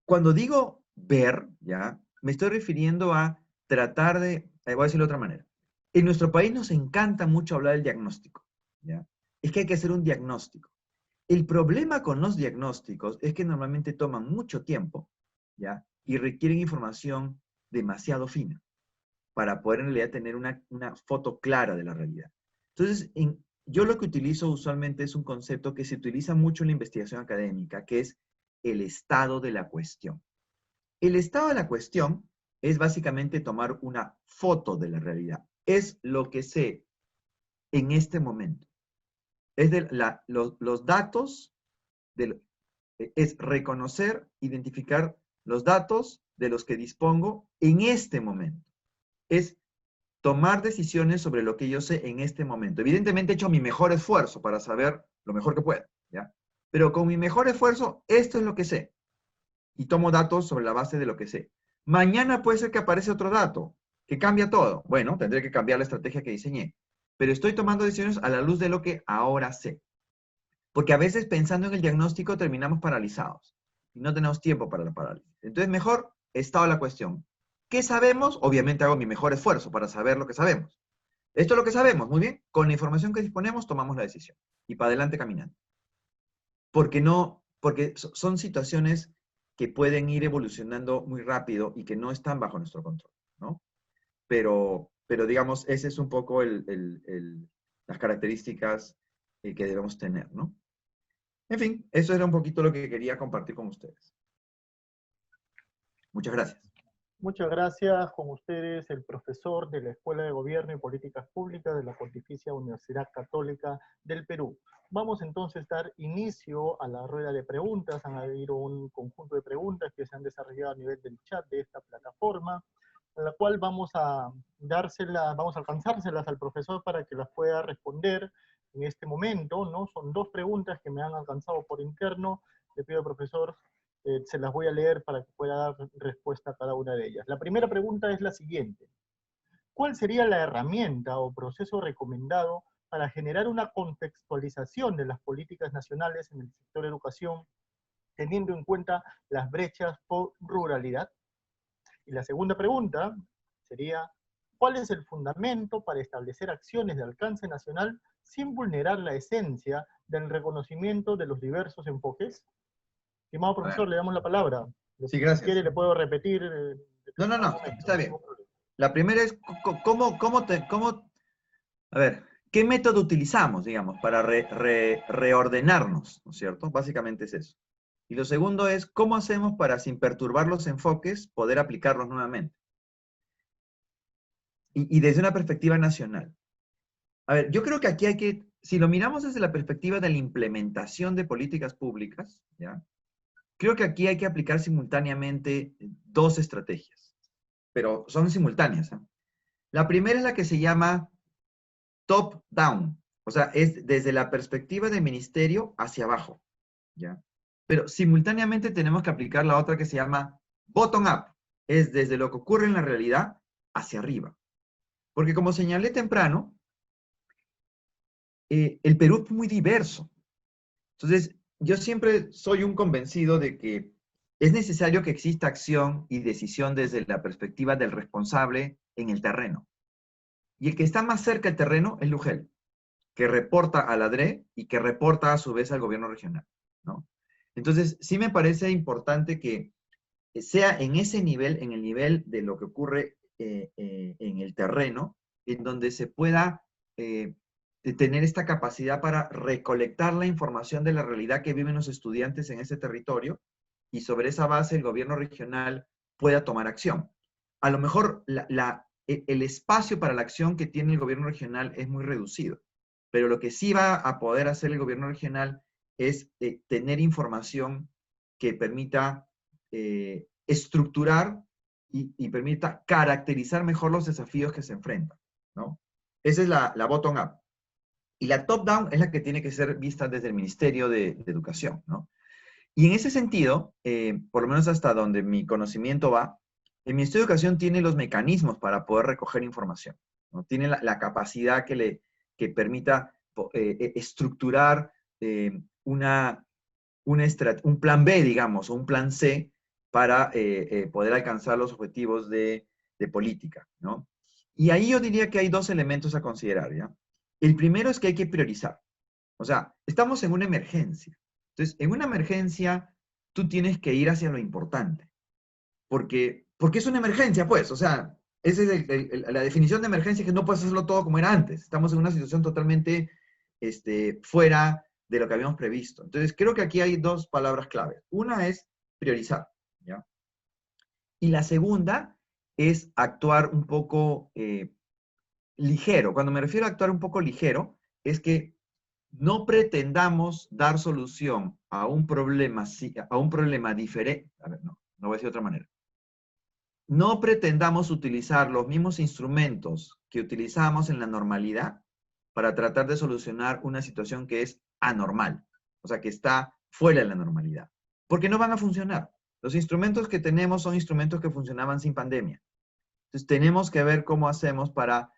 Cuando digo ver, ¿ya? Me estoy refiriendo a tratar de, voy a decirlo de otra manera. En nuestro país nos encanta mucho hablar del diagnóstico, ¿ya? Es que hay que hacer un diagnóstico. El problema con los diagnósticos es que normalmente toman mucho tiempo, ¿ya? Y requieren información demasiado fina para poder en realidad tener una foto clara de la realidad. Entonces, yo lo que utilizo usualmente es un concepto que se utiliza mucho en la investigación académica, que es el estado de la cuestión. El estado de la cuestión es básicamente tomar una foto de la realidad. Es lo que sé en este momento. Es los datos, es reconocer, identificar los datos de los que dispongo en este momento. Es tomar decisiones sobre lo que yo sé en este momento. Evidentemente he hecho mi mejor esfuerzo para saber lo mejor que pueda, ¿ya? Pero con mi mejor esfuerzo, esto es lo que sé. Y tomo datos sobre la base de lo que sé. Mañana puede ser que aparece otro dato, que cambia todo. Bueno, tendré que cambiar la estrategia que diseñé. Pero estoy tomando decisiones a la luz de lo que ahora sé. Porque a veces pensando en el diagnóstico terminamos paralizados. Y no tenemos tiempo para la parálisis. Entonces, mejor estado de la cuestión. ¿Qué sabemos? Obviamente hago mi mejor esfuerzo para saber lo que sabemos. Esto es lo que sabemos, muy bien. Con la información que disponemos, tomamos la decisión. Y para adelante caminando. Porque son situaciones que pueden ir evolucionando muy rápido y que no están bajo nuestro control, ¿no? Pero digamos, ese es un poco las características que debemos tener, ¿no? En fin, eso era un poquito lo que quería compartir con ustedes. Muchas gracias. Muchas gracias. Con ustedes el profesor de la Escuela de Gobierno y Políticas Públicas de la Pontificia Universidad Católica del Perú. Vamos entonces a dar inicio a la rueda de preguntas. Han habido un conjunto de preguntas que se han desarrollado a nivel del chat de esta plataforma, a la cual vamos a alcanzárselas al profesor para que las pueda responder en este momento, ¿no? Son dos preguntas que me han alcanzado por interno. Le pido al profesor, se las voy a leer para que pueda dar respuesta a cada una de ellas. La primera pregunta es la siguiente. ¿Cuál sería la herramienta o proceso recomendado para generar una contextualización de las políticas nacionales en el sector educación, teniendo en cuenta las brechas por ruralidad? Y la segunda pregunta sería, ¿cuál es el fundamento para establecer acciones de alcance nacional sin vulnerar la esencia del reconocimiento de los diversos enfoques? Estimado profesor, le damos la palabra. Sí, gracias. Si quiere, le puedo repetir. No, está bien. La primera es, a ver, ¿qué método utilizamos, digamos, para reordenarnos, ¿no es cierto? Básicamente es eso. Y lo segundo es, ¿cómo hacemos para, sin perturbar los enfoques, poder aplicarlos nuevamente? Y desde una perspectiva nacional. A ver, yo creo que aquí hay que, si lo miramos desde la perspectiva de la implementación de políticas públicas, ¿ya? Creo que aquí hay que aplicar simultáneamente dos estrategias. pero son simultáneas, ¿eh? La primera es la que se llama top-down, o sea, es desde la perspectiva del ministerio hacia abajo, ¿ya? Pero simultáneamente tenemos que aplicar la otra que se llama bottom-up, es desde lo que ocurre en la realidad hacia arriba. Porque como señalé temprano, el Perú es muy diverso. Entonces, yo siempre soy un convencido de que es necesario que exista acción y decisión desde la perspectiva del responsable en el terreno. Y el que está más cerca del terreno es Lugel, que reporta a la DRE y que reporta a su vez al gobierno regional, ¿no? Entonces, sí me parece importante que sea en ese nivel, en el nivel de lo que ocurre en el terreno, en donde se pueda tener esta capacidad para recolectar la información de la realidad que viven los estudiantes en ese territorio y sobre esa base el gobierno regional pueda tomar acción. A lo mejor el espacio para la acción que tiene el gobierno regional es muy reducido, pero lo que sí va a poder hacer el gobierno regional es tener información que permita estructurar y permita caracterizar mejor los desafíos que se enfrentan, ¿no? Esa es la bottom-up. Y la top-down es la que tiene que ser vista desde el Ministerio de Educación, ¿no? Y en ese sentido, por lo menos hasta donde mi conocimiento va, el Ministerio de Educación tiene los mecanismos para poder recoger información, ¿no? Tiene la capacidad que permita estructurar un plan B, digamos, o un plan C para poder alcanzar los objetivos de política, ¿no? Y ahí yo diría que hay dos elementos a considerar, ¿ya? El primero es que hay que priorizar. O sea, estamos en una emergencia. Entonces, en una emergencia, tú tienes que ir hacia lo importante. Porque es una emergencia, pues. O sea, esa es la definición de emergencia, que no puedes hacerlo todo como era antes. Estamos en una situación totalmente fuera de lo que habíamos previsto. Entonces, creo que aquí hay dos palabras claves. Una es priorizar, ¿ya? Y la segunda es actuar un poco ligero. Cuando me refiero a actuar un poco ligero, es que no pretendamos dar solución a un problema diferente. A ver, no voy a decir de otra manera. No pretendamos utilizar los mismos instrumentos que utilizamos en la normalidad para tratar de solucionar una situación que es anormal, o sea, que está fuera de la normalidad, porque no van a funcionar. Los instrumentos que tenemos son instrumentos que funcionaban sin pandemia. Entonces, tenemos que ver cómo hacemos para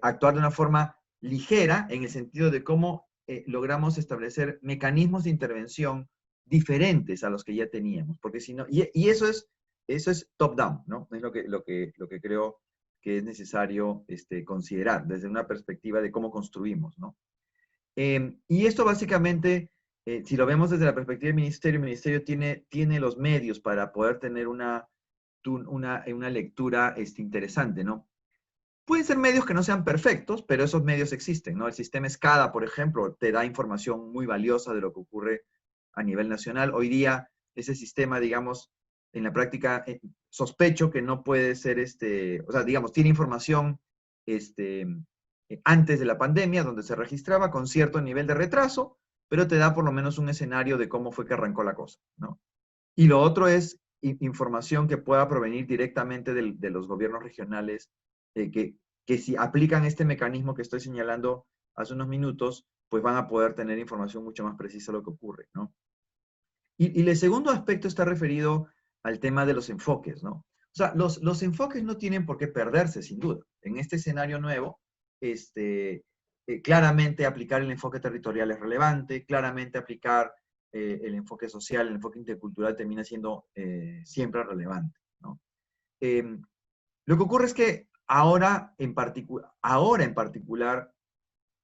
actuar de una forma ligera, en el sentido de cómo logramos establecer mecanismos de intervención diferentes a los que ya teníamos, porque si no, y eso es top-down, ¿no? Es lo que creo que es necesario considerar desde una perspectiva de cómo construimos, ¿no? Y esto básicamente, si lo vemos desde la perspectiva del ministerio, el ministerio tiene los medios para poder tener una lectura interesante, ¿no? Pueden ser medios que no sean perfectos, pero esos medios existen, ¿no? El sistema SCADA, por ejemplo, te da información muy valiosa de lo que ocurre a nivel nacional. Hoy día, ese sistema, digamos, en la práctica, sospecho que no puede ser, o sea, digamos, tiene información antes de la pandemia, donde se registraba con cierto nivel de retraso, pero te da por lo menos un escenario de cómo fue que arrancó la cosa, ¿no? Y lo otro es información que pueda provenir directamente de los gobiernos regionales, que si aplican este mecanismo que estoy señalando hace unos minutos, pues van a poder tener información mucho más precisa de lo que ocurre, ¿no? Y el segundo aspecto está referido al tema de los enfoques, ¿no? O sea, los enfoques no tienen por qué perderse, sin duda. En este escenario nuevo, claramente aplicar el enfoque territorial es relevante, claramente aplicar el enfoque social, el enfoque intercultural termina siendo siempre relevante, ¿no? Lo que ocurre es que ahora en particular,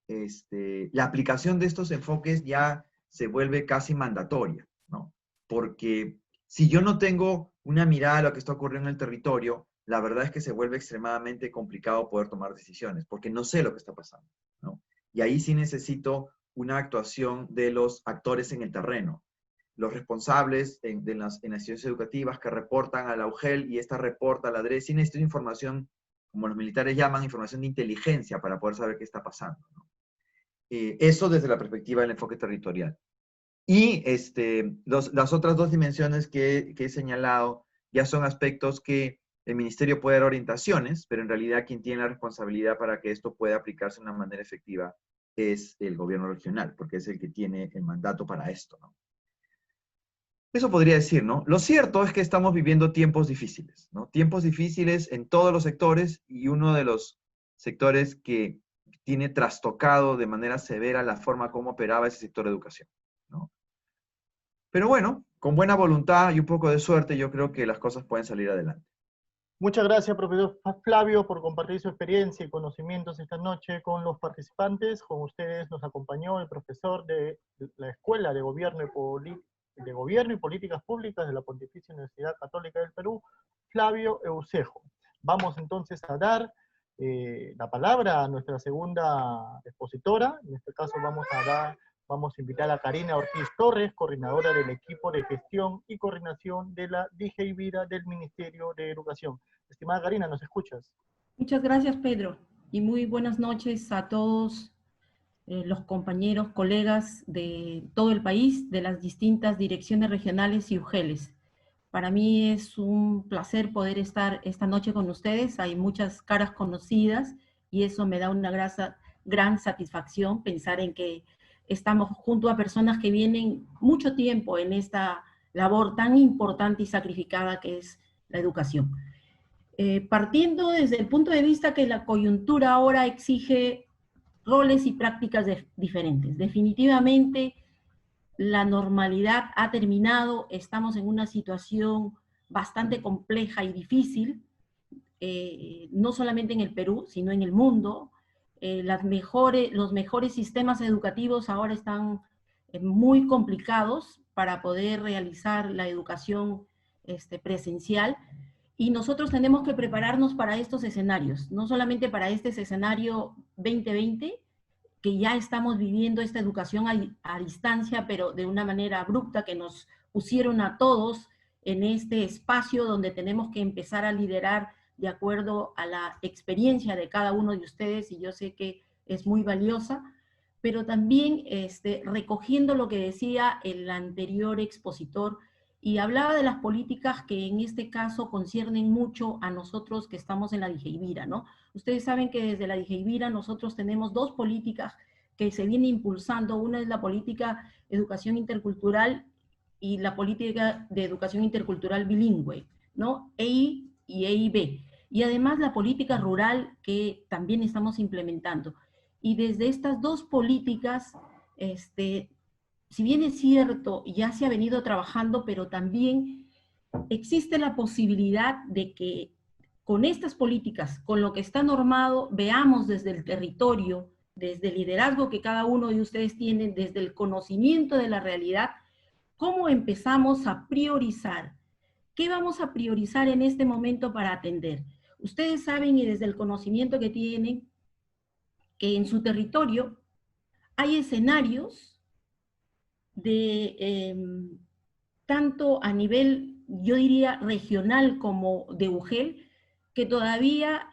la aplicación de estos enfoques ya se vuelve casi mandatoria, ¿no? Porque si yo no tengo una mirada a lo que está ocurriendo en el territorio, la verdad es que se vuelve extremadamente complicado poder tomar decisiones, porque no sé lo que está pasando, ¿no? Y ahí sí necesito una actuación de los actores en el terreno, los responsables en las instituciones educativas que reportan a la UGEL y esta reporta a la DRE. Sí necesito información, como los militares llaman, información de inteligencia para poder saber qué está pasando, ¿no? Eso desde la perspectiva del enfoque territorial. Y las otras dos dimensiones que he señalado ya son aspectos que el ministerio puede dar orientaciones, pero en realidad quien tiene la responsabilidad para que esto pueda aplicarse de una manera efectiva es el gobierno regional, porque es el que tiene el mandato para esto, ¿no? Eso podría decir, ¿no? Lo cierto es que estamos viviendo tiempos difíciles, ¿no? Tiempos difíciles en todos los sectores, y uno de los sectores que tiene trastocado de manera severa la forma como operaba ese sector de educación, ¿no? Pero bueno, con buena voluntad y un poco de suerte, yo creo que las cosas pueden salir adelante. Muchas gracias, profesor Flavio, por compartir su experiencia y conocimientos esta noche con los participantes. Con ustedes nos acompañó el profesor de la Escuela de Gobierno y Políticas Públicas de la Pontificia Universidad Católica del Perú, Flavio Eusejo. Vamos entonces a dar la palabra a nuestra segunda expositora. En este caso vamos a invitar a Karina Ortiz Torres, coordinadora del equipo de gestión y coordinación de la DGIVIRA del Ministerio de Educación. Estimada Karina, ¿nos escuchas? Muchas gracias, Pedro, y muy buenas noches a todos los compañeros, colegas de todo el país, de las distintas direcciones regionales y UGELes. Para mí es un placer poder estar esta noche con ustedes. Hay muchas caras conocidas y eso me da una gran satisfacción pensar en que estamos junto a personas que vienen mucho tiempo en esta labor tan importante y sacrificada que es la educación. Partiendo desde el punto de vista que la coyuntura ahora exige roles y prácticas diferentes. Definitivamente la normalidad ha terminado, estamos en una situación bastante compleja y difícil, no solamente en el Perú, sino en el mundo. Los mejores sistemas educativos ahora están muy complicados para poder realizar la educación presencial, y nosotros tenemos que prepararnos para estos escenarios, no solamente para este escenario 2020, que ya estamos viviendo esta educación a distancia, pero de una manera abrupta, que nos pusieron a todos en este espacio donde tenemos que empezar a liderar de acuerdo a la experiencia de cada uno de ustedes, y yo sé que es muy valiosa, pero también recogiendo lo que decía el anterior expositor, y hablaba de las políticas que en este caso conciernen mucho a nosotros que estamos en la DGIVIRA, ¿no? Ustedes saben que desde la DGIVIRA nosotros tenemos dos políticas que se vienen impulsando. Una es la política de educación intercultural y la política de educación intercultural bilingüe, ¿no? EI y EIB. Y además la política rural que también estamos implementando. Y desde estas dos políticas, si bien es cierto, ya se ha venido trabajando, pero también existe la posibilidad de que con estas políticas, con lo que está normado, veamos desde el territorio, desde el liderazgo que cada uno de ustedes tiene, desde el conocimiento de la realidad, cómo empezamos a priorizar. ¿Qué vamos a priorizar en este momento para atender? Ustedes saben, y desde el conocimiento que tienen, que en su territorio hay escenarios de tanto a nivel, yo diría, regional como de UGEL, que todavía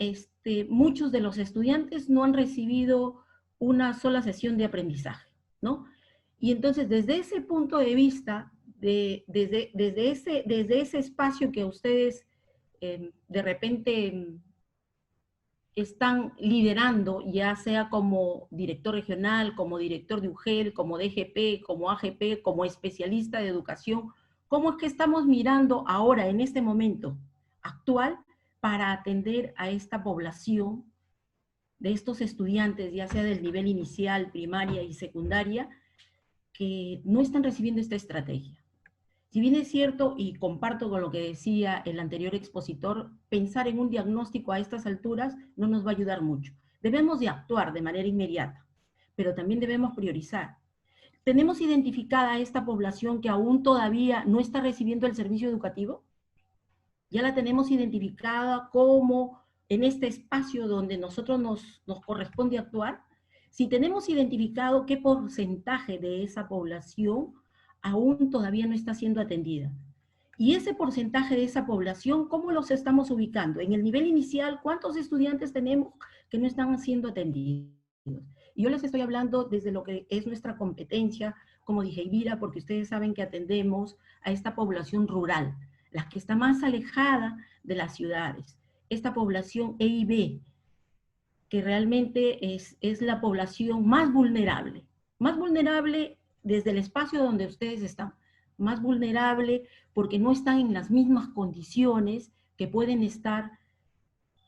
muchos de los estudiantes no han recibido una sola sesión de aprendizaje, ¿no? Y entonces, desde ese punto de vista, desde ese espacio que ustedes de repente están liderando, ya sea como director regional, como director de UGEL, como DGP, como AGP, como especialista de educación, ¿cómo es que estamos mirando ahora, en este momento actual, para atender a esta población de estos estudiantes, ya sea del nivel inicial, primaria y secundaria, que no están recibiendo esta estrategia? Si bien es cierto, y comparto con lo que decía el anterior expositor, pensar en un diagnóstico a estas alturas no nos va a ayudar mucho. Debemos de actuar de manera inmediata, pero también debemos priorizar. ¿Tenemos identificada a esta población que aún todavía no está recibiendo el servicio educativo? ¿Ya la tenemos identificada como en este espacio donde nosotros nos corresponde actuar? Si tenemos identificado qué porcentaje de esa población aún todavía no está siendo atendida. Y ese porcentaje de esa población, ¿cómo los estamos ubicando? En el nivel inicial, ¿cuántos estudiantes tenemos que no están siendo atendidos? Y yo les estoy hablando desde lo que es nuestra competencia como DGIVIRA, porque ustedes saben que atendemos a esta población rural. las que está más alejada de las ciudades, esta población EIB, que realmente es la población más vulnerable desde el espacio donde ustedes están, más vulnerable porque no están en las mismas condiciones que pueden estar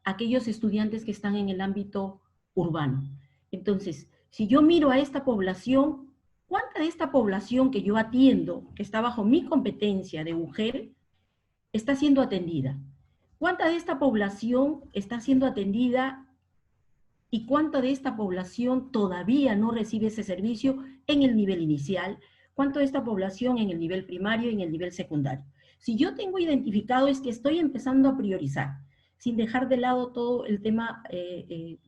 aquellos estudiantes que están en el ámbito urbano. Entonces, si yo miro a esta población, ¿cuánta de esta población que yo atiendo, que está bajo mi competencia de UGEL, está siendo atendida? ¿Cuánta de esta población está siendo atendida y cuánta de esta población todavía no recibe ese servicio en el nivel inicial? ¿Cuánto de esta población en el nivel primario y en el nivel secundario? Si yo tengo identificado es que estoy empezando a priorizar, sin dejar de lado todo el tema de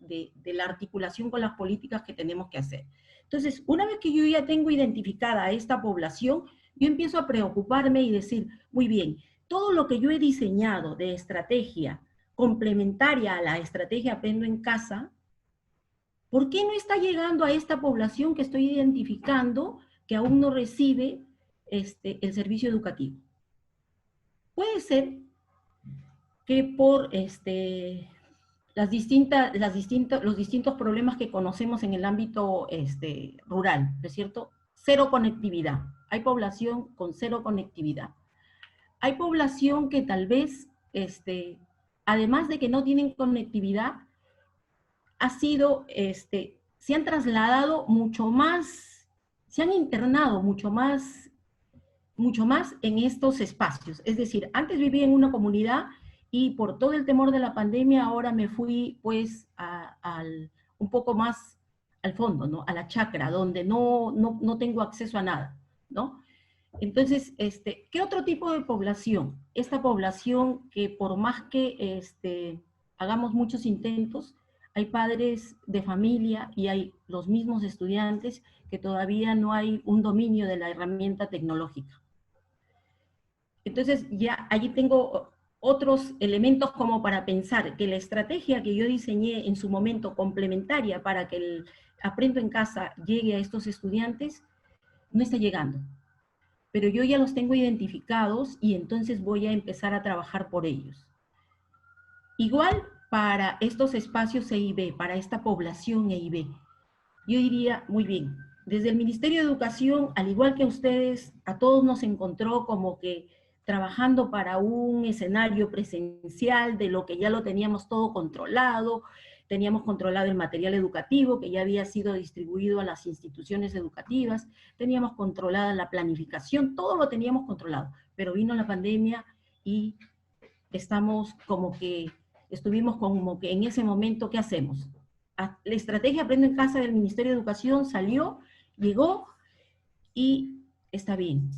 la articulación con las políticas que tenemos que hacer. Entonces, una vez que yo ya tengo identificada a esta población, yo empiezo a preocuparme y decir, muy bien, todo lo que yo he diseñado de estrategia complementaria a la estrategia Aprendo en Casa, ¿por qué no está llegando a esta población que estoy identificando que aún no recibe el servicio educativo? Puede ser que por los distintos problemas que conocemos en el ámbito rural, ¿no es cierto? Cero conectividad. Hay población con cero conectividad. Hay población que tal vez, además de que no tienen conectividad, se han trasladado mucho más, se han internado mucho más en estos espacios. Es decir, antes vivía en una comunidad y por todo el temor de la pandemia ahora me fui pues un poco más al fondo, ¿no? A la chacra, donde no tengo acceso a nada, ¿no? Entonces, ¿qué otro tipo de población? Esta población que por más que hagamos muchos intentos, hay padres de familia y hay los mismos estudiantes que todavía no hay un dominio de la herramienta tecnológica. Entonces, ya allí tengo otros elementos como para pensar que la estrategia que yo diseñé en su momento complementaria para que el Aprendo en Casa llegue a estos estudiantes, no está llegando. Pero yo ya los tengo identificados y entonces voy a empezar a trabajar por ellos. Igual para estos espacios EIB, para esta población EIB, yo diría, muy bien, desde el Ministerio de Educación, al igual que a ustedes, a todos nos encontró como que trabajando para un escenario presencial de lo que ya lo teníamos todo controlado, teníamos controlado el material educativo que ya había sido distribuido a las instituciones educativas, teníamos controlada la planificación, todo lo teníamos controlado, pero vino la pandemia y estuvimos como que en ese momento, ¿qué hacemos? La estrategia Aprendo en Casa del Ministerio de Educación salió, llegó y está bien,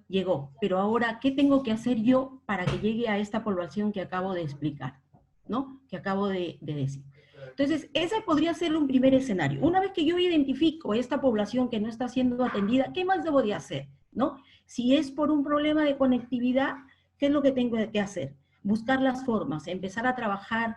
llegó. Pero ahora, ¿qué tengo que hacer yo para que llegue a esta población que acabo de explicar, ¿no? Que acabo de decir. Entonces, ese podría ser un primer escenario. Una vez que yo identifico esta población que no está siendo atendida, ¿qué más debo de hacer, no? Si es por un problema de conectividad, ¿qué es lo que tengo que hacer? Buscar las formas, empezar a trabajar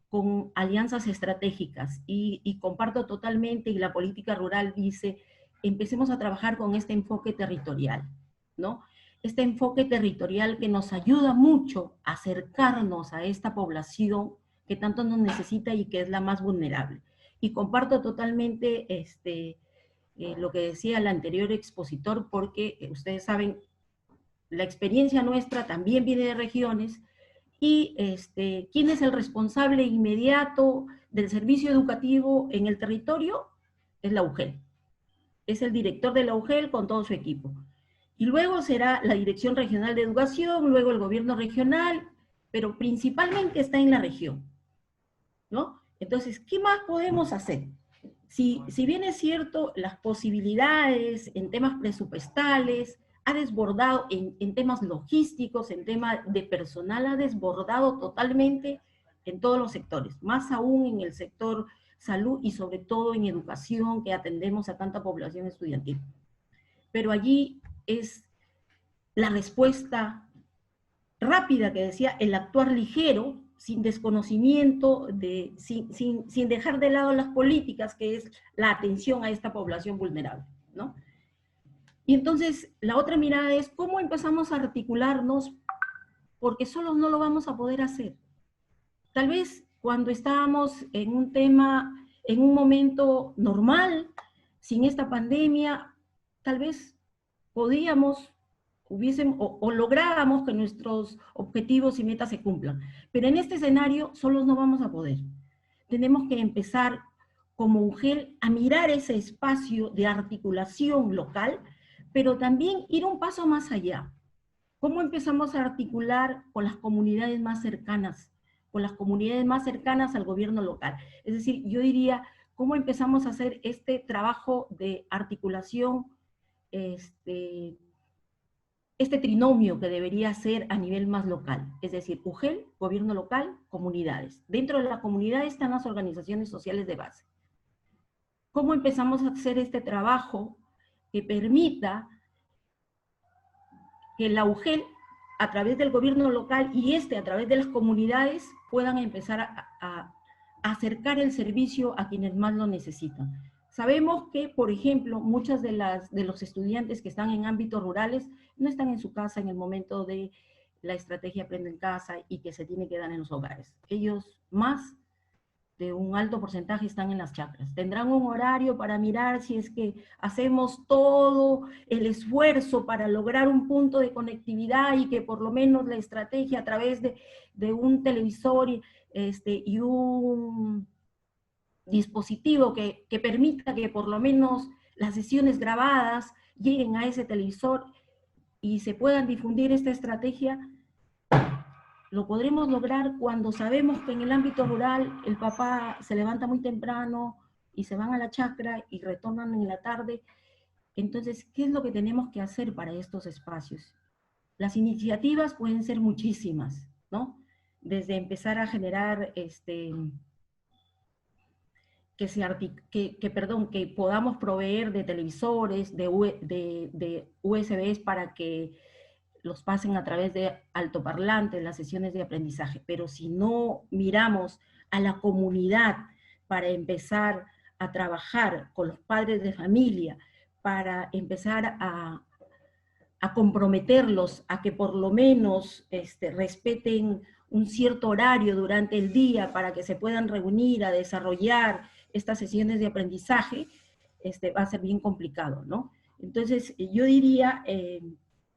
con alianzas estratégicas y comparto totalmente, y la política rural dice, empecemos a trabajar con este enfoque territorial, ¿no? Este enfoque territorial que nos ayuda mucho a acercarnos a esta población que tanto nos necesita y que es la más vulnerable. Y comparto totalmente lo que decía el anterior expositor, porque ustedes saben, la experiencia nuestra también viene de regiones, y ¿quién es el responsable inmediato del servicio educativo en el territorio? Es la UGEL. Es el director de la UGEL con todo su equipo. Y luego será la Dirección Regional de Educación, luego el gobierno regional, pero principalmente está en la región, ¿no? Entonces, ¿qué más podemos hacer? Si bien es cierto, las posibilidades en temas presupuestales, ha desbordado en temas logísticos, en temas de personal, ha desbordado totalmente en todos los sectores, más aún en el sector salud y sobre todo en educación, que atendemos a tanta población estudiantil. Pero allí es la respuesta rápida que decía, el actuar ligero, sin desconocimiento, sin dejar de lado las políticas, que es la atención a esta población vulnerable, ¿no? Y entonces, la otra mirada es cómo empezamos a articularnos porque solos no lo vamos a poder hacer. Tal vez cuando estábamos en un tema, en un momento normal, sin esta pandemia, tal vez podíamos, o lográbamos que nuestros objetivos y metas se cumplan. Pero en este escenario solos no vamos a poder. Tenemos que empezar como UGEL a mirar ese espacio de articulación local, pero también ir un paso más allá. ¿Cómo empezamos a articular con las comunidades más cercanas? Con las comunidades más cercanas al gobierno local. Es decir, yo diría, ¿cómo empezamos a hacer este trabajo de articulación, este trinomio que debería ser a nivel más local? Es decir, UGEL, gobierno local, comunidades. Dentro de la comunidad están las organizaciones sociales de base. ¿Cómo empezamos a hacer este trabajo que permita que la UGEL, a través del gobierno local y a través de las comunidades, puedan empezar a acercar el servicio a quienes más lo necesitan? Sabemos que, por ejemplo, muchas de los estudiantes que están en ámbitos rurales no están en su casa en el momento de la estrategia Aprende en Casa y que se tiene que dar en los hogares. Ellos, más de un alto porcentaje, están en las chacras. Tendrán un horario para mirar si es que hacemos todo el esfuerzo para lograr un punto de conectividad y que por lo menos la estrategia a través de un televisor y un dispositivo que permita que por lo menos las sesiones grabadas lleguen a ese televisor y se puedan difundir esta estrategia. Lo podremos lograr cuando sabemos que en el ámbito rural el papá se levanta muy temprano y se van a la chacra y retornan en la tarde. Entonces, ¿qué es lo que tenemos que hacer para estos espacios? Las iniciativas pueden ser muchísimas, ¿no? Desde empezar a generar que podamos proveer de televisores, de USBs para que los pasen a través de altoparlantes, las sesiones de aprendizaje. Pero si no miramos a la comunidad para empezar a trabajar con los padres de familia, para empezar a comprometerlos a que por lo menos respeten un cierto horario durante el día para que se puedan reunir a desarrollar estas sesiones de aprendizaje, va a ser bien complicado, ¿no? Entonces, yo diría,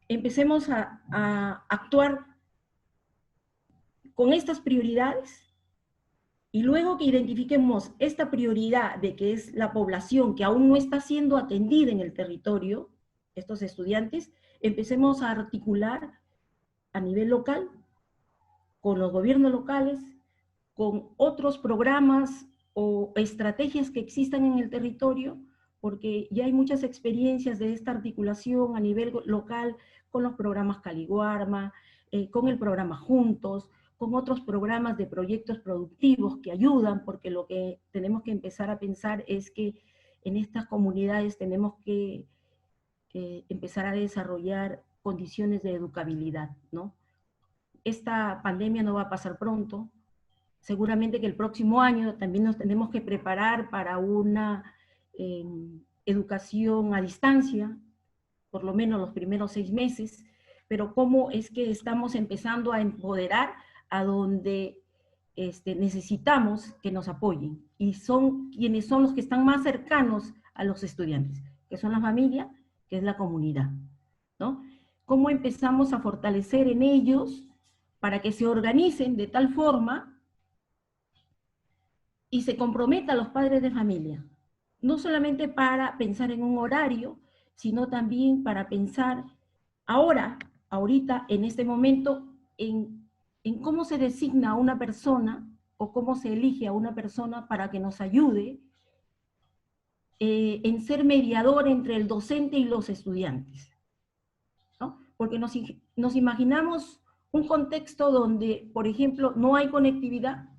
empecemos a actuar con estas prioridades y luego que identifiquemos esta prioridad de que es la población que aún no está siendo atendida en el territorio, estos estudiantes, empecemos a articular a nivel local, con los gobiernos locales, con otros programas o estrategias que existan en el territorio, porque ya hay muchas experiencias de esta articulación a nivel local con los programas Caliguarma, con el programa Juntos, con otros programas de proyectos productivos que ayudan, porque lo que tenemos que empezar a pensar es que en estas comunidades tenemos que empezar a desarrollar condiciones de educabilidad, ¿no? Esta pandemia no va a pasar pronto. Seguramente que el próximo año también nos tenemos que preparar para una educación a distancia, por lo menos los primeros 6 meses, pero cómo es que estamos empezando a empoderar a donde necesitamos que nos apoyen, y son quienes son los que están más cercanos a los estudiantes, que son la familia, que es la comunidad, ¿no? ¿Cómo empezamos a fortalecer en ellos para que se organicen de tal forma y se comprometan los padres de familia? No solamente para pensar en un horario, sino también para pensar ahorita, en este momento, en cómo se designa a una persona o cómo se elige a una persona para que nos ayude en ser mediador entre el docente y los estudiantes, ¿no? Porque nos imaginamos un contexto donde, por ejemplo, no hay conectividad.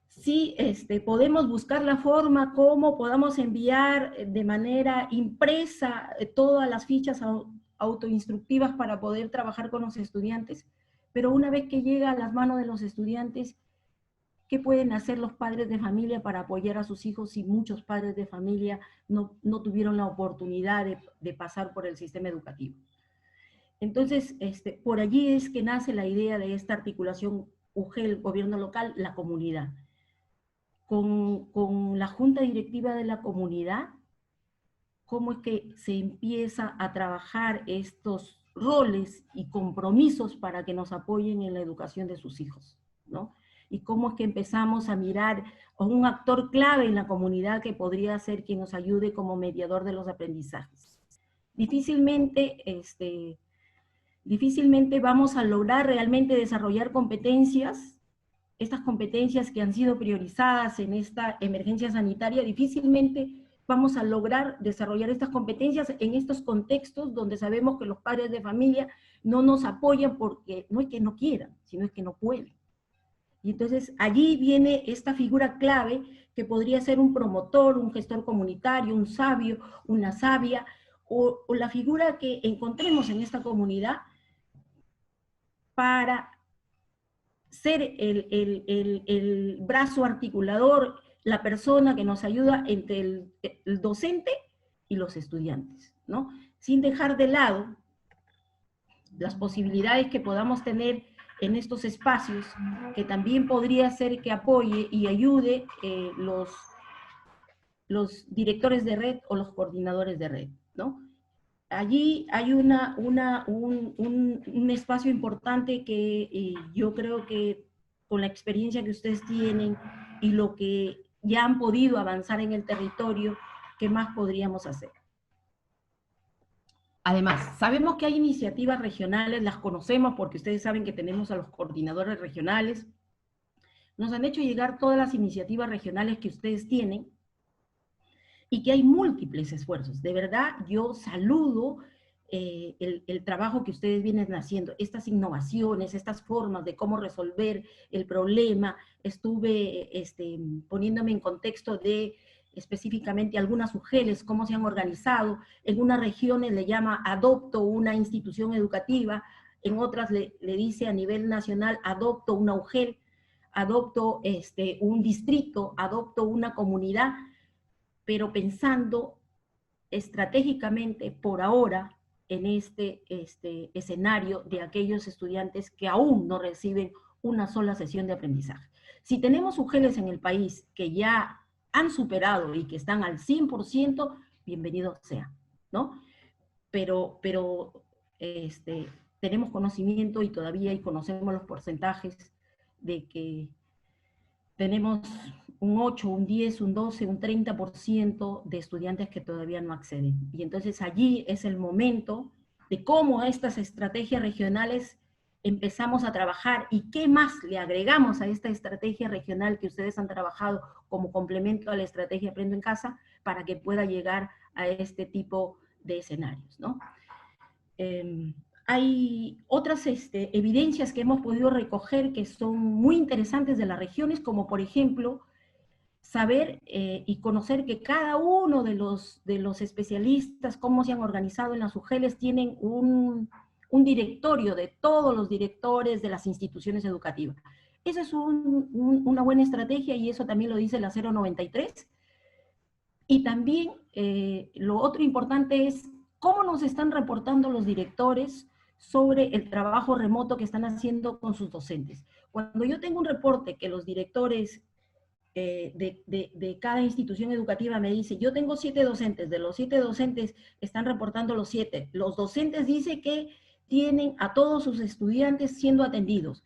Sí, podemos buscar la forma como podamos enviar de manera impresa todas las fichas autoinstructivas para poder trabajar con los estudiantes, pero una vez que llega a las manos de los estudiantes, ¿qué pueden hacer los padres de familia para apoyar a sus hijos si muchos padres de familia no tuvieron la oportunidad de pasar por el sistema educativo? Entonces, por allí es que nace la idea de esta articulación UGEL, gobierno local, la comunidad. Con la junta directiva de la comunidad, cómo es que se empieza a trabajar estos roles y compromisos para que nos apoyen en la educación de sus hijos, ¿no? Y cómo es que empezamos a mirar a un actor clave en la comunidad que podría ser quien nos ayude como mediador de los aprendizajes. Difícilmente vamos a lograr realmente desarrollar competencias, estas competencias que han sido priorizadas en esta emergencia sanitaria, difícilmente vamos a lograr desarrollar estas competencias en estos contextos donde sabemos que los padres de familia no nos apoyan porque no es que no quieran, sino es que no pueden. Y entonces allí viene esta figura clave que podría ser un promotor, un gestor comunitario, un sabio, una sabia, o la figura que encontremos en esta comunidad para ser el brazo articulador, la persona que nos ayuda entre el docente y los estudiantes, ¿no? Sin dejar de lado las posibilidades que podamos tener en estos espacios, que también podría ser que apoye y ayude los directores de red o los coordinadores de red, ¿no? Allí hay un espacio importante que yo creo que con la experiencia que ustedes tienen y lo que ya han podido avanzar en el territorio, ¿qué más podríamos hacer? Además, sabemos que hay iniciativas regionales, las conocemos porque ustedes saben que tenemos a los coordinadores regionales. Nos han hecho llegar todas las iniciativas regionales que ustedes tienen, y que hay múltiples esfuerzos. De verdad, yo saludo el trabajo que ustedes vienen haciendo, estas innovaciones, estas formas de cómo resolver el problema. Estuve poniéndome en contexto de específicamente algunas UGELes, cómo se han organizado. En unas regiones le llama adopto una institución educativa, en otras le dice a nivel nacional adopto una UGEL, adopto un distrito, adopto una comunidad, pero pensando estratégicamente por ahora en este escenario de aquellos estudiantes que aún no reciben una sola sesión de aprendizaje. Si tenemos UGELes en el país que ya han superado y que están al 100%, bienvenido sea, ¿no? Pero tenemos conocimiento y todavía conocemos los porcentajes de que tenemos un 8, un 10, un 12, un 30% de estudiantes que todavía no acceden. Y entonces allí es el momento de cómo estas estrategias regionales empezamos a trabajar y qué más le agregamos a esta estrategia regional que ustedes han trabajado como complemento a la estrategia Aprendo en Casa para que pueda llegar a este tipo de escenarios, ¿no? Hay otras evidencias que hemos podido recoger que son muy interesantes de las regiones, como por ejemplo, saber y conocer que cada uno de los especialistas, cómo se han organizado en las UGELes, tienen un directorio de todos los directores de las instituciones educativas. Esa es una buena estrategia y eso también lo dice la 093. Y también lo otro importante es cómo nos están reportando los directores sobre el trabajo remoto que están haciendo con sus docentes. Cuando yo tengo un reporte que los directores de cada institución educativa me dice, yo tengo 7 docentes, de los 7 docentes están reportando los 7. Los docentes dicen que tienen a todos sus estudiantes siendo atendidos.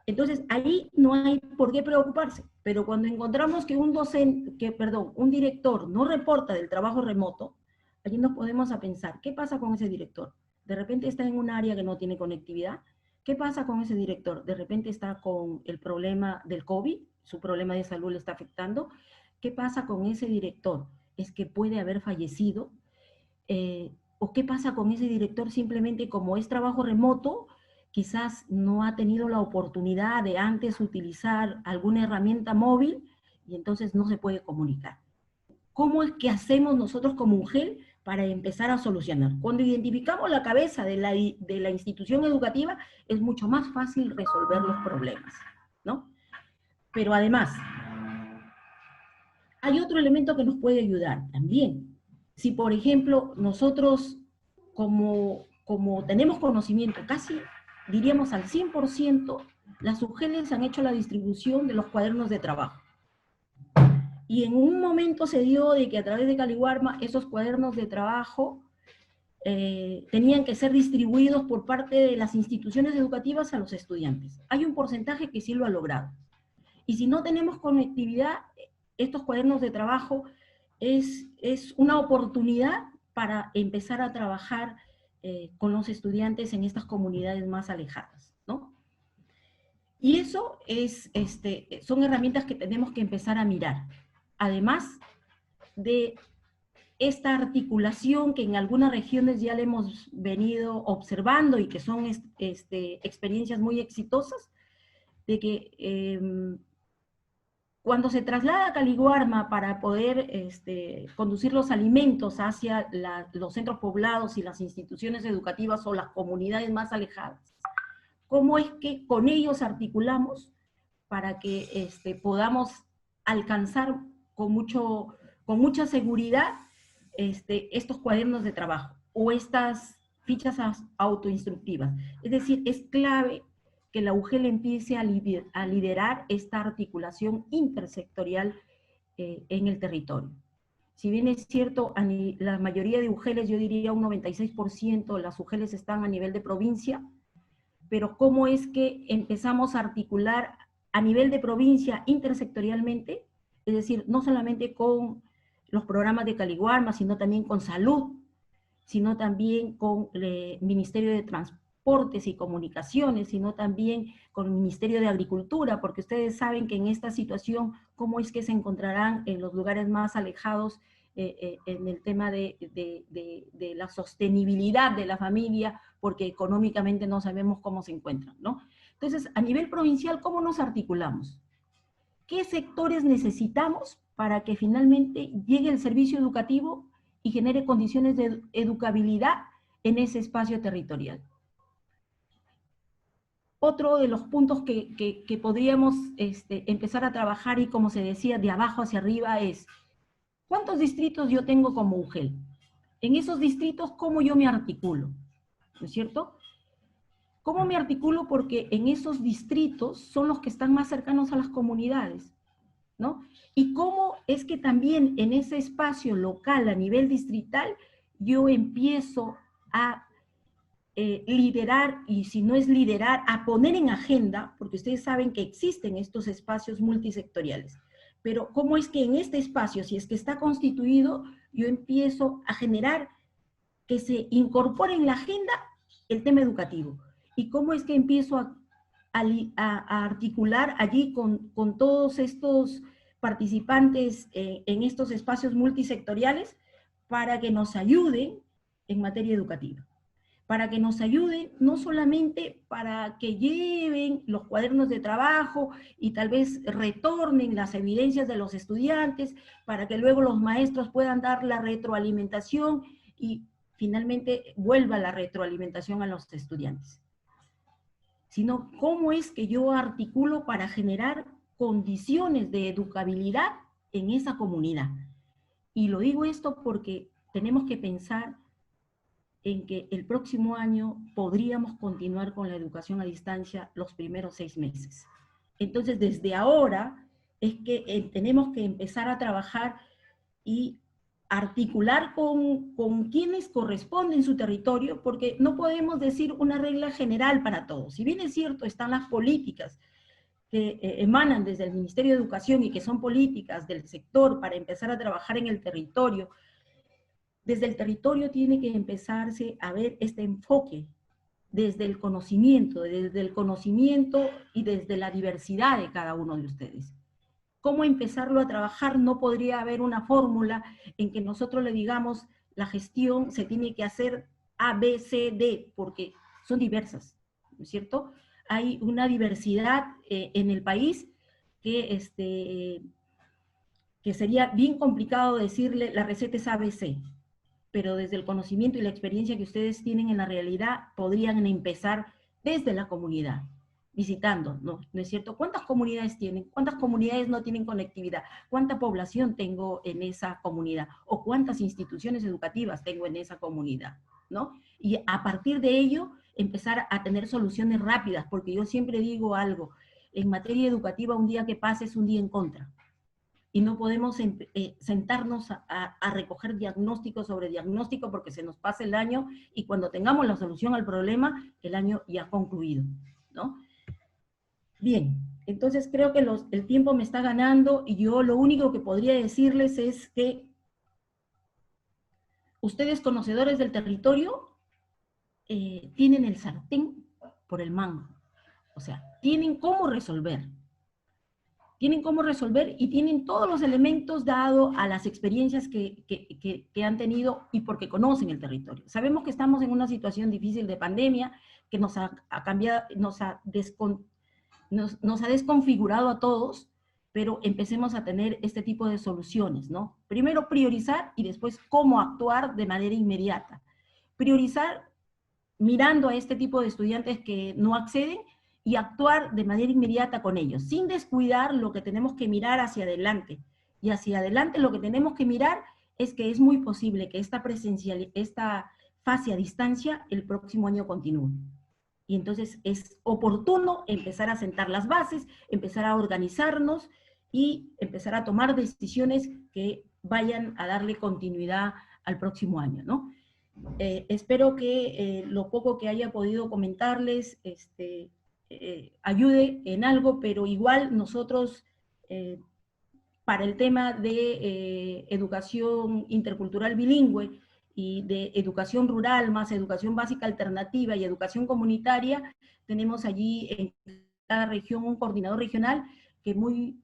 Entonces, ahí no hay por qué preocuparse. Pero cuando encontramos que un director no reporta del trabajo remoto, allí nos podemos a pensar, ¿qué pasa con ese director? De repente está en un área que no tiene conectividad. ¿Qué pasa con ese director? De repente está con el problema del COVID, su problema de salud le está afectando. ¿Qué pasa con ese director? ¿Es que puede haber fallecido? ¿O qué pasa con ese director simplemente como es trabajo remoto? Quizás no ha tenido la oportunidad de antes utilizar alguna herramienta móvil y entonces no se puede comunicar. ¿Cómo es que hacemos nosotros como UGEL para empezar a solucionar? Cuando identificamos la cabeza de la institución educativa, es mucho más fácil resolver los problemas, ¿no? Pero además, hay otro elemento que nos puede ayudar también. Si, por ejemplo, nosotros como como tenemos conocimiento, casi diríamos al 100%, las UGELes han hecho la distribución de los cuadernos de trabajo. Y en un momento se dio de que a través de Caliwarma esos cuadernos de trabajo tenían que ser distribuidos por parte de las instituciones educativas a los estudiantes. Hay un porcentaje que sí lo ha logrado. Y si no tenemos conectividad, estos cuadernos de trabajo es una oportunidad para empezar a trabajar con los estudiantes en estas comunidades más alejadas, ¿no? Y eso son herramientas que tenemos que empezar a mirar. Además de esta articulación que en algunas regiones ya le hemos venido observando y que son experiencias muy exitosas, de que cuando se traslada a Caliwarma para poder conducir los alimentos hacia los centros poblados y las instituciones educativas o las comunidades más alejadas, ¿cómo es que con ellos articulamos para que podamos alcanzar con mucha seguridad estos cuadernos de trabajo o estas fichas autoinstructivas? Es decir, es clave que la UGEL empiece a liderar esta articulación intersectorial en el territorio. Si bien es cierto, la mayoría de UGELes, yo diría un 96%, las UGELes están a nivel de provincia, pero ¿cómo es que empezamos a articular a nivel de provincia intersectorialmente? Es decir, no solamente con los programas de Caliwarma, sino también con salud, sino también con el Ministerio de Transportes y Comunicaciones, sino también con el Ministerio de Agricultura, porque ustedes saben que en esta situación, cómo es que se encontrarán en los lugares más alejados en el tema de la sostenibilidad de la familia, porque económicamente no sabemos cómo se encuentran, ¿no? Entonces, a nivel provincial, ¿cómo nos articulamos? ¿Qué sectores necesitamos para que finalmente llegue el servicio educativo y genere condiciones de educabilidad en ese espacio territorial? Otro de los puntos que podríamos empezar a trabajar, y como se decía, de abajo hacia arriba, es ¿cuántos distritos yo tengo como UGEL? En esos distritos, ¿cómo yo me articulo? ¿No es cierto? ¿Cómo me articulo? Porque en esos distritos son los que están más cercanos a las comunidades, ¿no? Y cómo es que también en ese espacio local, a nivel distrital, yo empiezo a liderar, y si no es liderar, a poner en agenda, porque ustedes saben que existen estos espacios multisectoriales, pero cómo es que en este espacio, si es que está constituido, yo empiezo a generar que se incorpore en la agenda el tema educativo, y cómo es que empiezo a articular allí con todos estos participantes en estos espacios multisectoriales para que nos ayuden en materia educativa, para que nos ayuden no solamente para que lleven los cuadernos de trabajo y tal vez retornen las evidencias de los estudiantes, para que luego los maestros puedan dar la retroalimentación y finalmente vuelva la retroalimentación a los estudiantes, sino cómo es que yo articulo para generar condiciones de educabilidad en esa comunidad. Y lo digo esto porque tenemos que pensar en que el próximo año podríamos continuar con la educación a distancia los primeros 6 meses. Entonces, desde ahora es que tenemos que empezar a trabajar y articular con quienes corresponden su territorio, porque no podemos decir una regla general para todos. Si bien es cierto, están las políticas que emanan desde el Ministerio de Educación y que son políticas del sector para empezar a trabajar en el territorio, desde el territorio tiene que empezarse a ver este enfoque desde el conocimiento y desde la diversidad de cada uno de ustedes. ¿Cómo empezarlo a trabajar? No podría haber una fórmula en que nosotros le digamos la gestión se tiene que hacer A, B, C, D, porque son diversas, ¿no es cierto? Hay una diversidad en el país que sería bien complicado decirle la receta es A, B, C, pero desde el conocimiento y la experiencia que ustedes tienen en la realidad podrían empezar desde la comunidad, visitando, ¿no es cierto? ¿Cuántas comunidades tienen? ¿Cuántas comunidades no tienen conectividad? ¿Cuánta población tengo en esa comunidad? ¿O cuántas instituciones educativas tengo en esa comunidad? ¿no? Y a partir de ello, empezar a tener soluciones rápidas, porque yo siempre digo algo, en materia educativa un día que pase es un día en contra. Y no podemos sentarnos a recoger diagnóstico sobre diagnóstico porque se nos pasa el año y cuando tengamos la solución al problema, el año ya ha concluido, ¿no? Bien, entonces creo que el tiempo me está ganando y yo lo único que podría decirles es que ustedes conocedores del territorio tienen el sartén por el mango. O sea, tienen cómo resolver. Tienen cómo resolver y tienen todos los elementos dado a las experiencias que han tenido y porque conocen el territorio. Sabemos que estamos en una situación difícil de pandemia que nos ha cambiado, nos ha desconfigurado a todos, pero empecemos a tener este tipo de soluciones, ¿no? Primero priorizar y después cómo actuar de manera inmediata. Priorizar mirando a este tipo de estudiantes que no acceden y actuar de manera inmediata con ellos, sin descuidar lo que tenemos que mirar hacia adelante. Y hacia adelante lo que tenemos que mirar es que es muy posible que esta fase a distancia el próximo año continúe. Y entonces es oportuno empezar a sentar las bases, empezar a organizarnos y empezar a tomar decisiones que vayan a darle continuidad al próximo año, ¿no? Espero que lo poco que haya podido comentarles ayude en algo, pero igual nosotros, para el tema de educación intercultural bilingüe y de educación rural, más educación básica alternativa y educación comunitaria, tenemos allí en cada región un coordinador regional que muy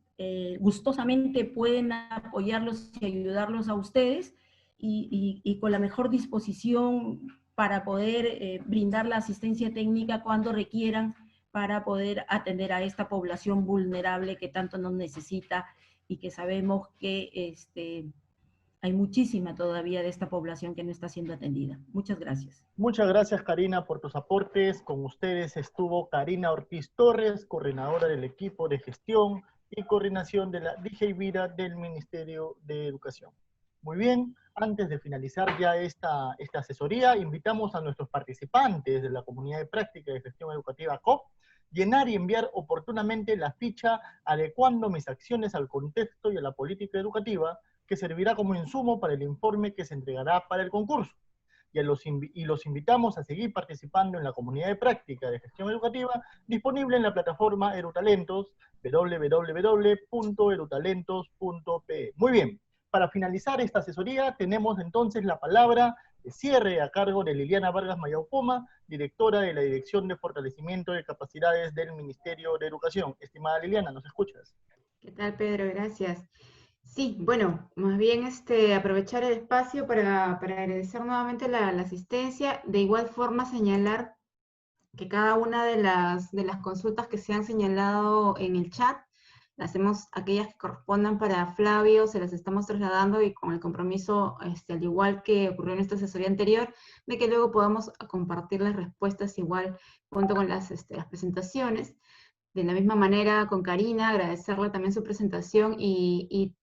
gustosamente pueden apoyarlos y ayudarlos a ustedes, y con la mejor disposición para poder brindar la asistencia técnica cuando requieran para poder atender a esta población vulnerable que tanto nos necesita y que sabemos que hay muchísima todavía de esta población que no está siendo atendida. Muchas gracias. Muchas gracias, Karina, por tus aportes. Con ustedes estuvo Karina Ortiz Torres, coordinadora del equipo de gestión y coordinación de la DG Vida del Ministerio de Educación. Muy bien, antes de finalizar ya esta asesoría, invitamos a nuestros participantes de la Comunidad de Práctica de Gestión Educativa COP, llenar y enviar oportunamente la ficha adecuando mis acciones al contexto y a la política educativa, que servirá como insumo para el informe que se entregará para el concurso. Y los invitamos a seguir participando en la Comunidad de Práctica de Gestión Educativa, disponible en la plataforma Edutalentos, www.edutalentos.pe. Muy bien. Para finalizar esta asesoría, tenemos entonces la palabra de cierre a cargo de Liliana Vargas Mayaucoma, directora de la Dirección de Fortalecimiento de Capacidades del Ministerio de Educación. Estimada Liliana, ¿nos escuchas? ¿Qué tal, Pedro? Gracias. Sí, bueno, más bien aprovechar el espacio para agradecer nuevamente la asistencia. De igual forma, señalar que cada una de las consultas que se han señalado en el chat, hacemos aquellas que correspondan para Flavio, se las estamos trasladando y con el compromiso, al igual que ocurrió en esta asesoría anterior, de que luego podamos compartir las respuestas igual junto con las presentaciones. De la misma manera con Karina, agradecerle también su presentación y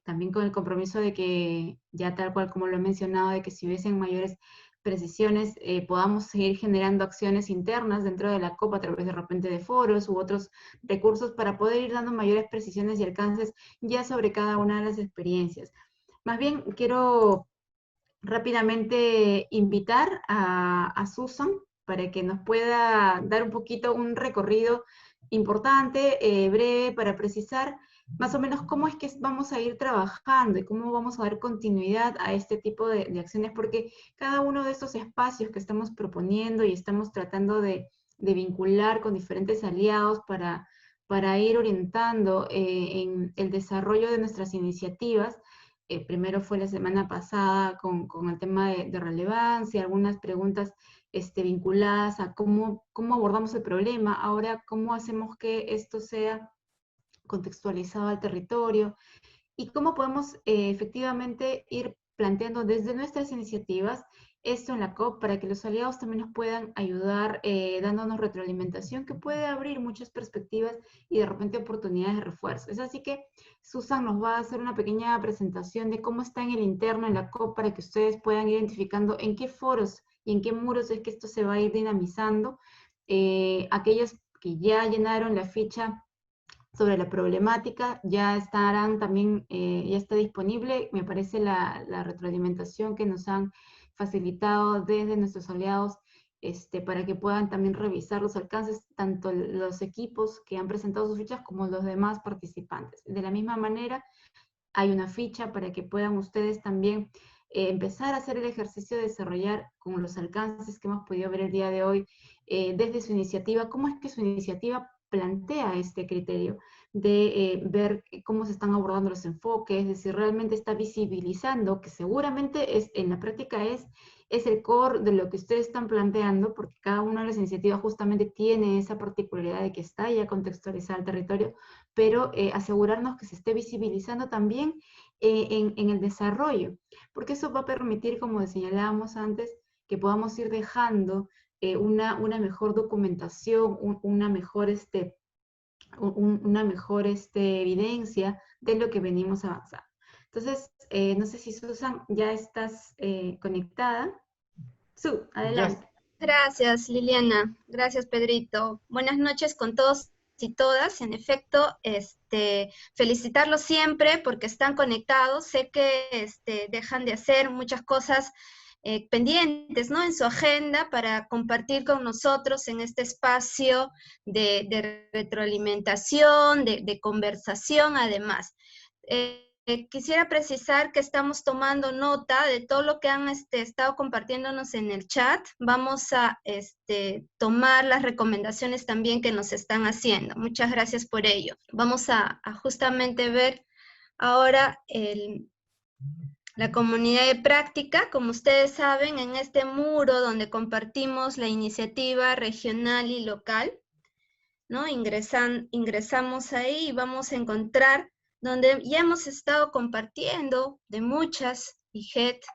también con el compromiso de que, ya tal cual como lo he mencionado, de que si hubiesen mayores precisiones, podamos seguir generando acciones internas dentro de la COP a través de repente de foros u otros recursos para poder ir dando mayores precisiones y alcances ya sobre cada una de las experiencias. Más bien, quiero rápidamente invitar a Susan para que nos pueda dar un poquito un recorrido importante, breve, para precisar más o menos cómo es que vamos a ir trabajando y cómo vamos a dar continuidad a este tipo de acciones, porque cada uno de estos espacios que estamos proponiendo y estamos tratando de vincular con diferentes aliados para ir orientando en el desarrollo de nuestras iniciativas. Primero fue la semana pasada con el tema de relevancia, algunas preguntas vinculadas a cómo abordamos el problema, ahora cómo hacemos que esto sea contextualizado al territorio y cómo podemos efectivamente ir planteando desde nuestras iniciativas esto en la COP para que los aliados también nos puedan ayudar dándonos retroalimentación que puede abrir muchas perspectivas y de repente oportunidades de refuerzo. Es así que Susan nos va a hacer una pequeña presentación de cómo está en el interno en la COP para que ustedes puedan ir identificando en qué foros y en qué muros es que esto se va a ir dinamizando. Aquellos que ya llenaron la ficha sobre la problemática ya estarán también, ya está disponible, me parece la retroalimentación que nos han facilitado desde nuestros aliados, para que puedan también revisar los alcances, tanto los equipos que han presentado sus fichas como los demás participantes. De la misma manera, hay una ficha para que puedan ustedes también empezar a hacer el ejercicio de desarrollar con los alcances que hemos podido ver el día de hoy, desde su iniciativa, cómo es que su iniciativa plantea este criterio de ver cómo se están abordando los enfoques, es decir, realmente está visibilizando, que seguramente en la práctica es el core de lo que ustedes están planteando, porque cada una de las iniciativas justamente tiene esa particularidad de que está ya contextualizada el territorio, pero asegurarnos que se esté visibilizando también en el desarrollo, porque eso va a permitir, como señalábamos antes, que podamos ir dejando una mejor documentación, una mejor evidencia de lo que venimos avanzando. Entonces, no sé si Susan, ya estás conectada. Su, adelante. Gracias, Liliana. Gracias, Pedrito. Buenas noches con todos y todas. En efecto, felicitarlos siempre porque están conectados. Sé que dejan de hacer muchas cosas pendientes, ¿no?, en su agenda para compartir con nosotros en este espacio de retroalimentación, de conversación además. Quisiera precisar que estamos tomando nota de todo lo que han estado compartiéndonos en el chat. Vamos a tomar las recomendaciones también que nos están haciendo. Muchas gracias por ello. Vamos a justamente ver ahora la comunidad de práctica. Como ustedes saben, en este muro donde compartimos la iniciativa regional y local, ¿no? Ingresamos ahí y vamos a encontrar donde ya hemos estado compartiendo de muchas IGET,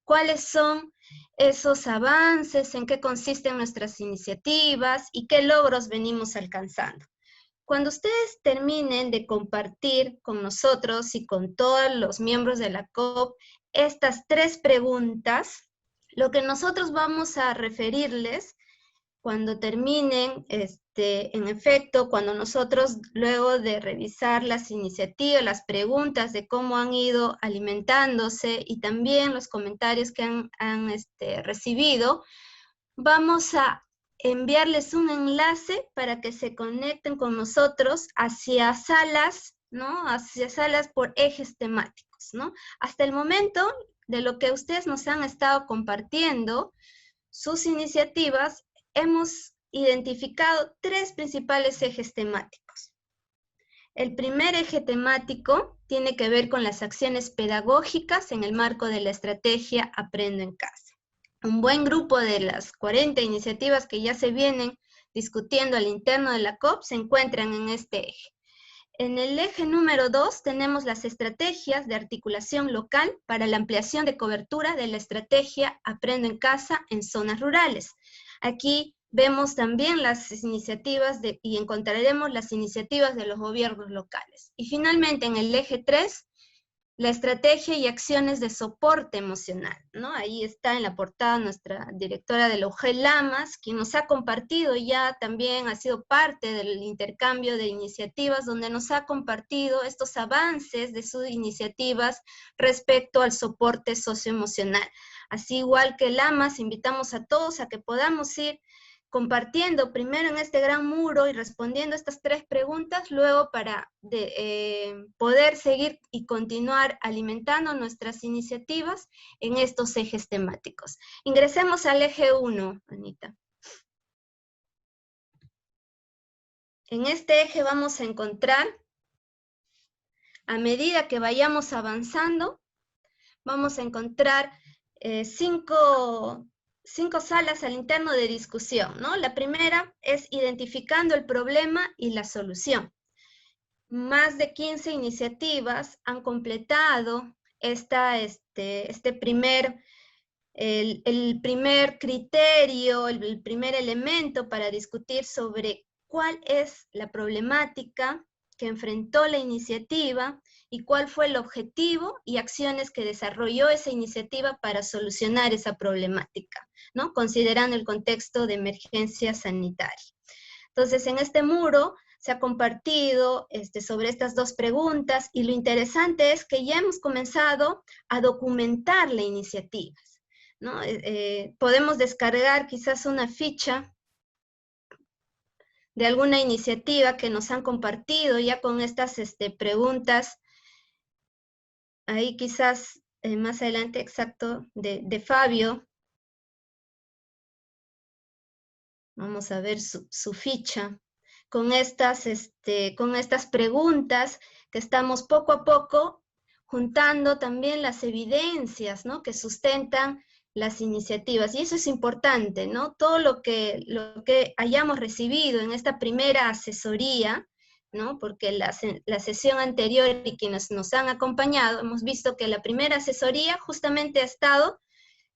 cuáles son esos avances, en qué consisten nuestras iniciativas y qué logros venimos alcanzando. Cuando ustedes terminen de compartir con nosotros y con todos los miembros de la COP estas 3 preguntas, lo que nosotros vamos a referirles cuando terminen, en efecto, cuando nosotros, luego de revisar las iniciativas, las preguntas de cómo han ido alimentándose y también los comentarios que han recibido, vamos a enviarles un enlace para que se conecten con nosotros hacia salas, ¿no?, hacia salas por ejes temáticos, ¿no? Hasta el momento, de lo que ustedes nos han estado compartiendo, sus iniciativas, hemos identificado 3 principales ejes temáticos. El primer eje temático tiene que ver con las acciones pedagógicas en el marco de la estrategia Aprendo en Casa. Un buen grupo de las 40 iniciativas que ya se vienen discutiendo al interno de la COP se encuentran en este eje. En el eje número 2 tenemos las estrategias de articulación local para la ampliación de cobertura de la estrategia Aprendo en Casa en zonas rurales. Aquí vemos también las iniciativas y encontraremos las iniciativas de los gobiernos locales. Y finalmente, en el eje 3, la estrategia y acciones de soporte emocional, ¿no? Ahí está en la portada nuestra directora de la UGEL Lamas, quien nos ha compartido ya también, ha sido parte del intercambio de iniciativas, donde nos ha compartido estos avances de sus iniciativas respecto al soporte socioemocional. Así igual que Lamas, invitamos a todos a que podamos ir compartiendo primero en este gran muro y respondiendo estas 3 preguntas, luego para poder seguir y continuar alimentando nuestras iniciativas en estos ejes temáticos. Ingresemos al eje 1, Anita. En este eje vamos a encontrar, a medida que vayamos avanzando, vamos a encontrar 5 salas al interno de discusión, ¿no? La primera es identificando el problema y la solución. Más de 15 iniciativas han completado el primer criterio, el primer elemento para discutir sobre cuál es la problemática que enfrentó la iniciativa y cuál fue el objetivo y acciones que desarrolló esa iniciativa para solucionar esa problemática, ¿no? Considerando el contexto de emergencia sanitaria. Entonces, en este muro se ha compartido sobre estas dos preguntas, y lo interesante es que ya hemos comenzado a documentar la iniciativa, ¿no? Podemos descargar quizás una ficha de alguna iniciativa que nos han compartido ya con estas preguntas. Ahí quizás más adelante, exacto, de Fabio. Vamos a ver su ficha con estas preguntas que estamos poco a poco juntando también las evidencias, ¿no?, que sustentan las iniciativas. Y eso es importante, ¿no? Todo lo que hayamos recibido en esta primera asesoría, ¿no? Porque la sesión anterior y quienes nos han acompañado, hemos visto que la primera asesoría justamente ha estado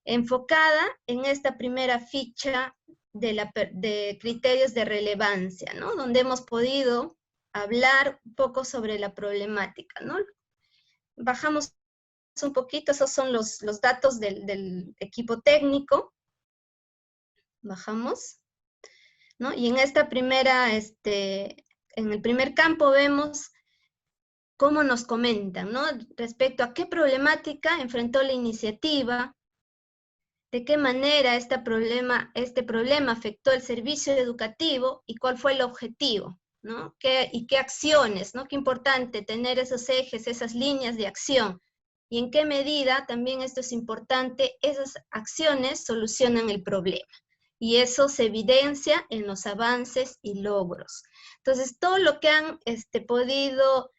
enfocada en esta primera ficha de criterios de relevancia, ¿no? Donde hemos podido hablar un poco sobre la problemática, ¿no? Bajamos un poquito, esos son los datos del equipo técnico. Bajamos, ¿no? Y en esta primera, en el primer campo vemos cómo nos comentan, ¿no? Respecto a qué problemática enfrentó la iniciativa, de qué manera este problema afectó el servicio educativo y cuál fue el objetivo, ¿no? Y qué acciones, ¿no? Qué importante tener esos ejes, esas líneas de acción. Y en qué medida, también esto es importante, esas acciones solucionan el problema. Y eso se evidencia en los avances y logros. Entonces, todo lo que han podido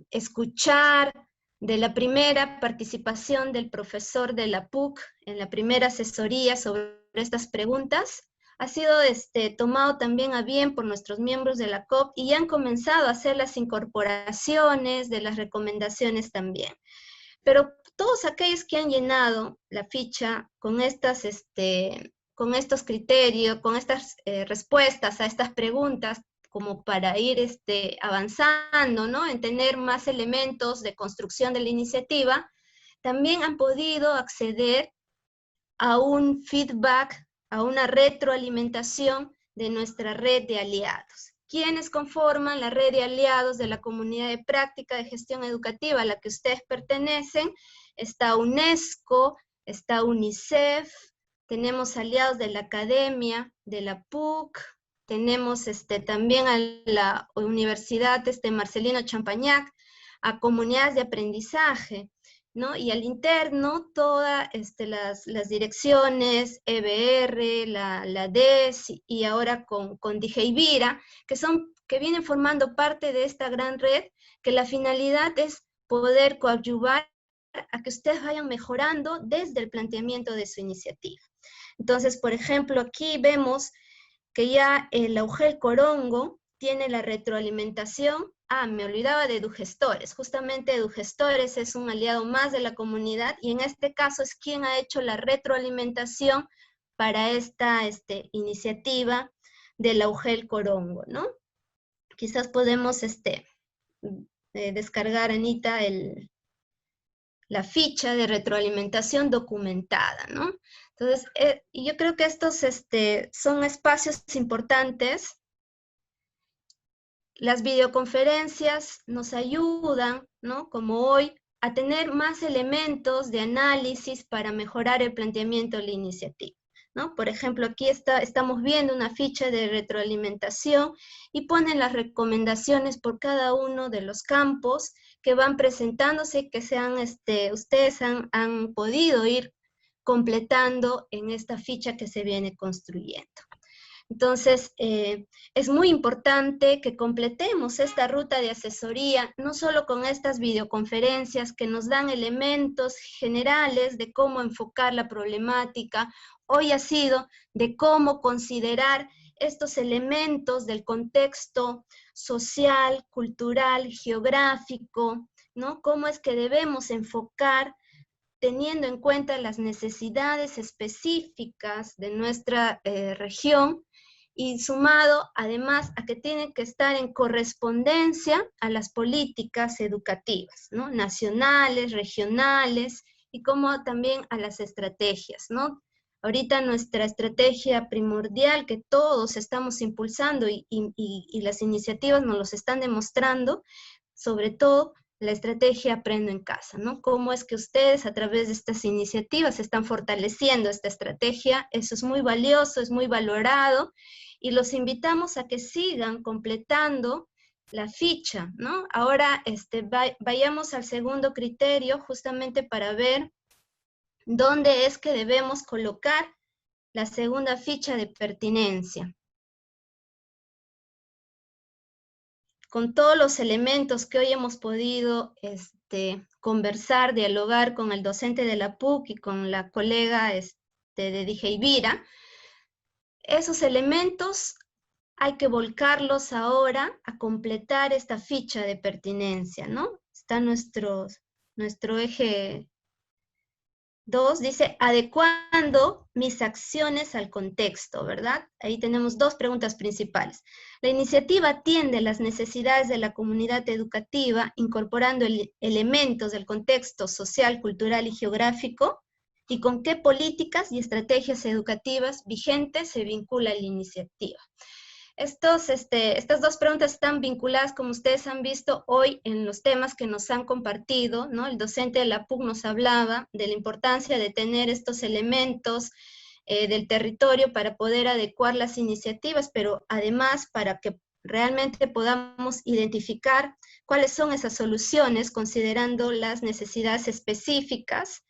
escuchar de la primera participación del profesor de la PUC en la primera asesoría sobre estas preguntas, ha sido tomado también a bien por nuestros miembros de la COP y han comenzado a hacer las incorporaciones de las recomendaciones también. Pero todos aquellos que han llenado la ficha con estos criterios, con estas respuestas a estas preguntas, como para ir avanzando, ¿no?, en tener más elementos de construcción de la iniciativa, también han podido acceder a un feedback, a una retroalimentación de nuestra red de aliados. ¿Quiénes conforman la red de aliados de la comunidad de práctica de gestión educativa a la que ustedes pertenecen? Está UNESCO, está UNICEF, tenemos aliados de la academia, de la PUC, tenemos también a la Universidad Marcelino Champañac, a comunidades de aprendizaje, ¿no? Y al interno, todas las direcciones, EBR, la DES, y ahora con Dijeivira, que vienen formando parte de esta gran red, que la finalidad es poder coadyuvar a que ustedes vayan mejorando desde el planteamiento de su iniciativa. Entonces, por ejemplo, aquí vemos que ya la UGEL Corongo tiene la retroalimentación. Me olvidaba de Edugestores. Justamente Edugestores es un aliado más de la comunidad y en este caso es quien ha hecho la retroalimentación para esta iniciativa de la UGEL Corongo, ¿no? Quizás podemos descargar, Anita, la ficha de retroalimentación documentada, ¿no? Entonces, yo creo que estos son espacios importantes. Las videoconferencias nos ayudan, ¿no?, como hoy, a tener más elementos de análisis para mejorar el planteamiento de la iniciativa, ¿no? Por ejemplo, aquí estamos viendo una ficha de retroalimentación y ponen las recomendaciones por cada uno de los campos que van presentándose, que ustedes han podido ir completando en esta ficha que se viene construyendo. Entonces, es muy importante que completemos esta ruta de asesoría, no solo con estas videoconferencias que nos dan elementos generales de cómo enfocar la problemática. Hoy ha sido de cómo considerar estos elementos del contexto social, cultural, geográfico, ¿no? Cómo es que debemos enfocar teniendo en cuenta las necesidades específicas de nuestra región y sumado además a que tienen que estar en correspondencia a las políticas educativas, ¿no? Nacionales, regionales, y como también a las estrategias, ¿no? Ahorita nuestra estrategia primordial que todos estamos impulsando y las iniciativas nos los están demostrando, sobre todo la estrategia Aprendo en Casa, ¿no? Cómo es que ustedes a través de estas iniciativas están fortaleciendo esta estrategia. Eso es muy valioso, es muy valorado, y los invitamos a que sigan completando la ficha, ¿no? Ahora vayamos al segundo criterio justamente para ver dónde es que debemos colocar la segunda ficha de pertinencia. Con todos los elementos que hoy hemos podido conversar, dialogar con el docente de la PUC y con la colega de Dijeivira, esos elementos hay que volcarlos ahora a completar esta ficha de pertinencia, ¿no? Está nuestro eje 2, dice, adecuando mis acciones al contexto, ¿verdad? Ahí tenemos dos preguntas principales. La iniciativa atiende a las necesidades de la comunidad educativa, incorporando elementos del contexto social, cultural y geográfico, y con qué políticas y estrategias educativas vigentes se vincula la iniciativa. Estas dos preguntas están vinculadas, como ustedes han visto hoy, en los temas que nos han compartido, ¿no? El docente de la PUC nos hablaba de la importancia de tener estos elementos del territorio para poder adecuar las iniciativas, pero además para que realmente podamos identificar cuáles son esas soluciones, considerando las necesidades específicas.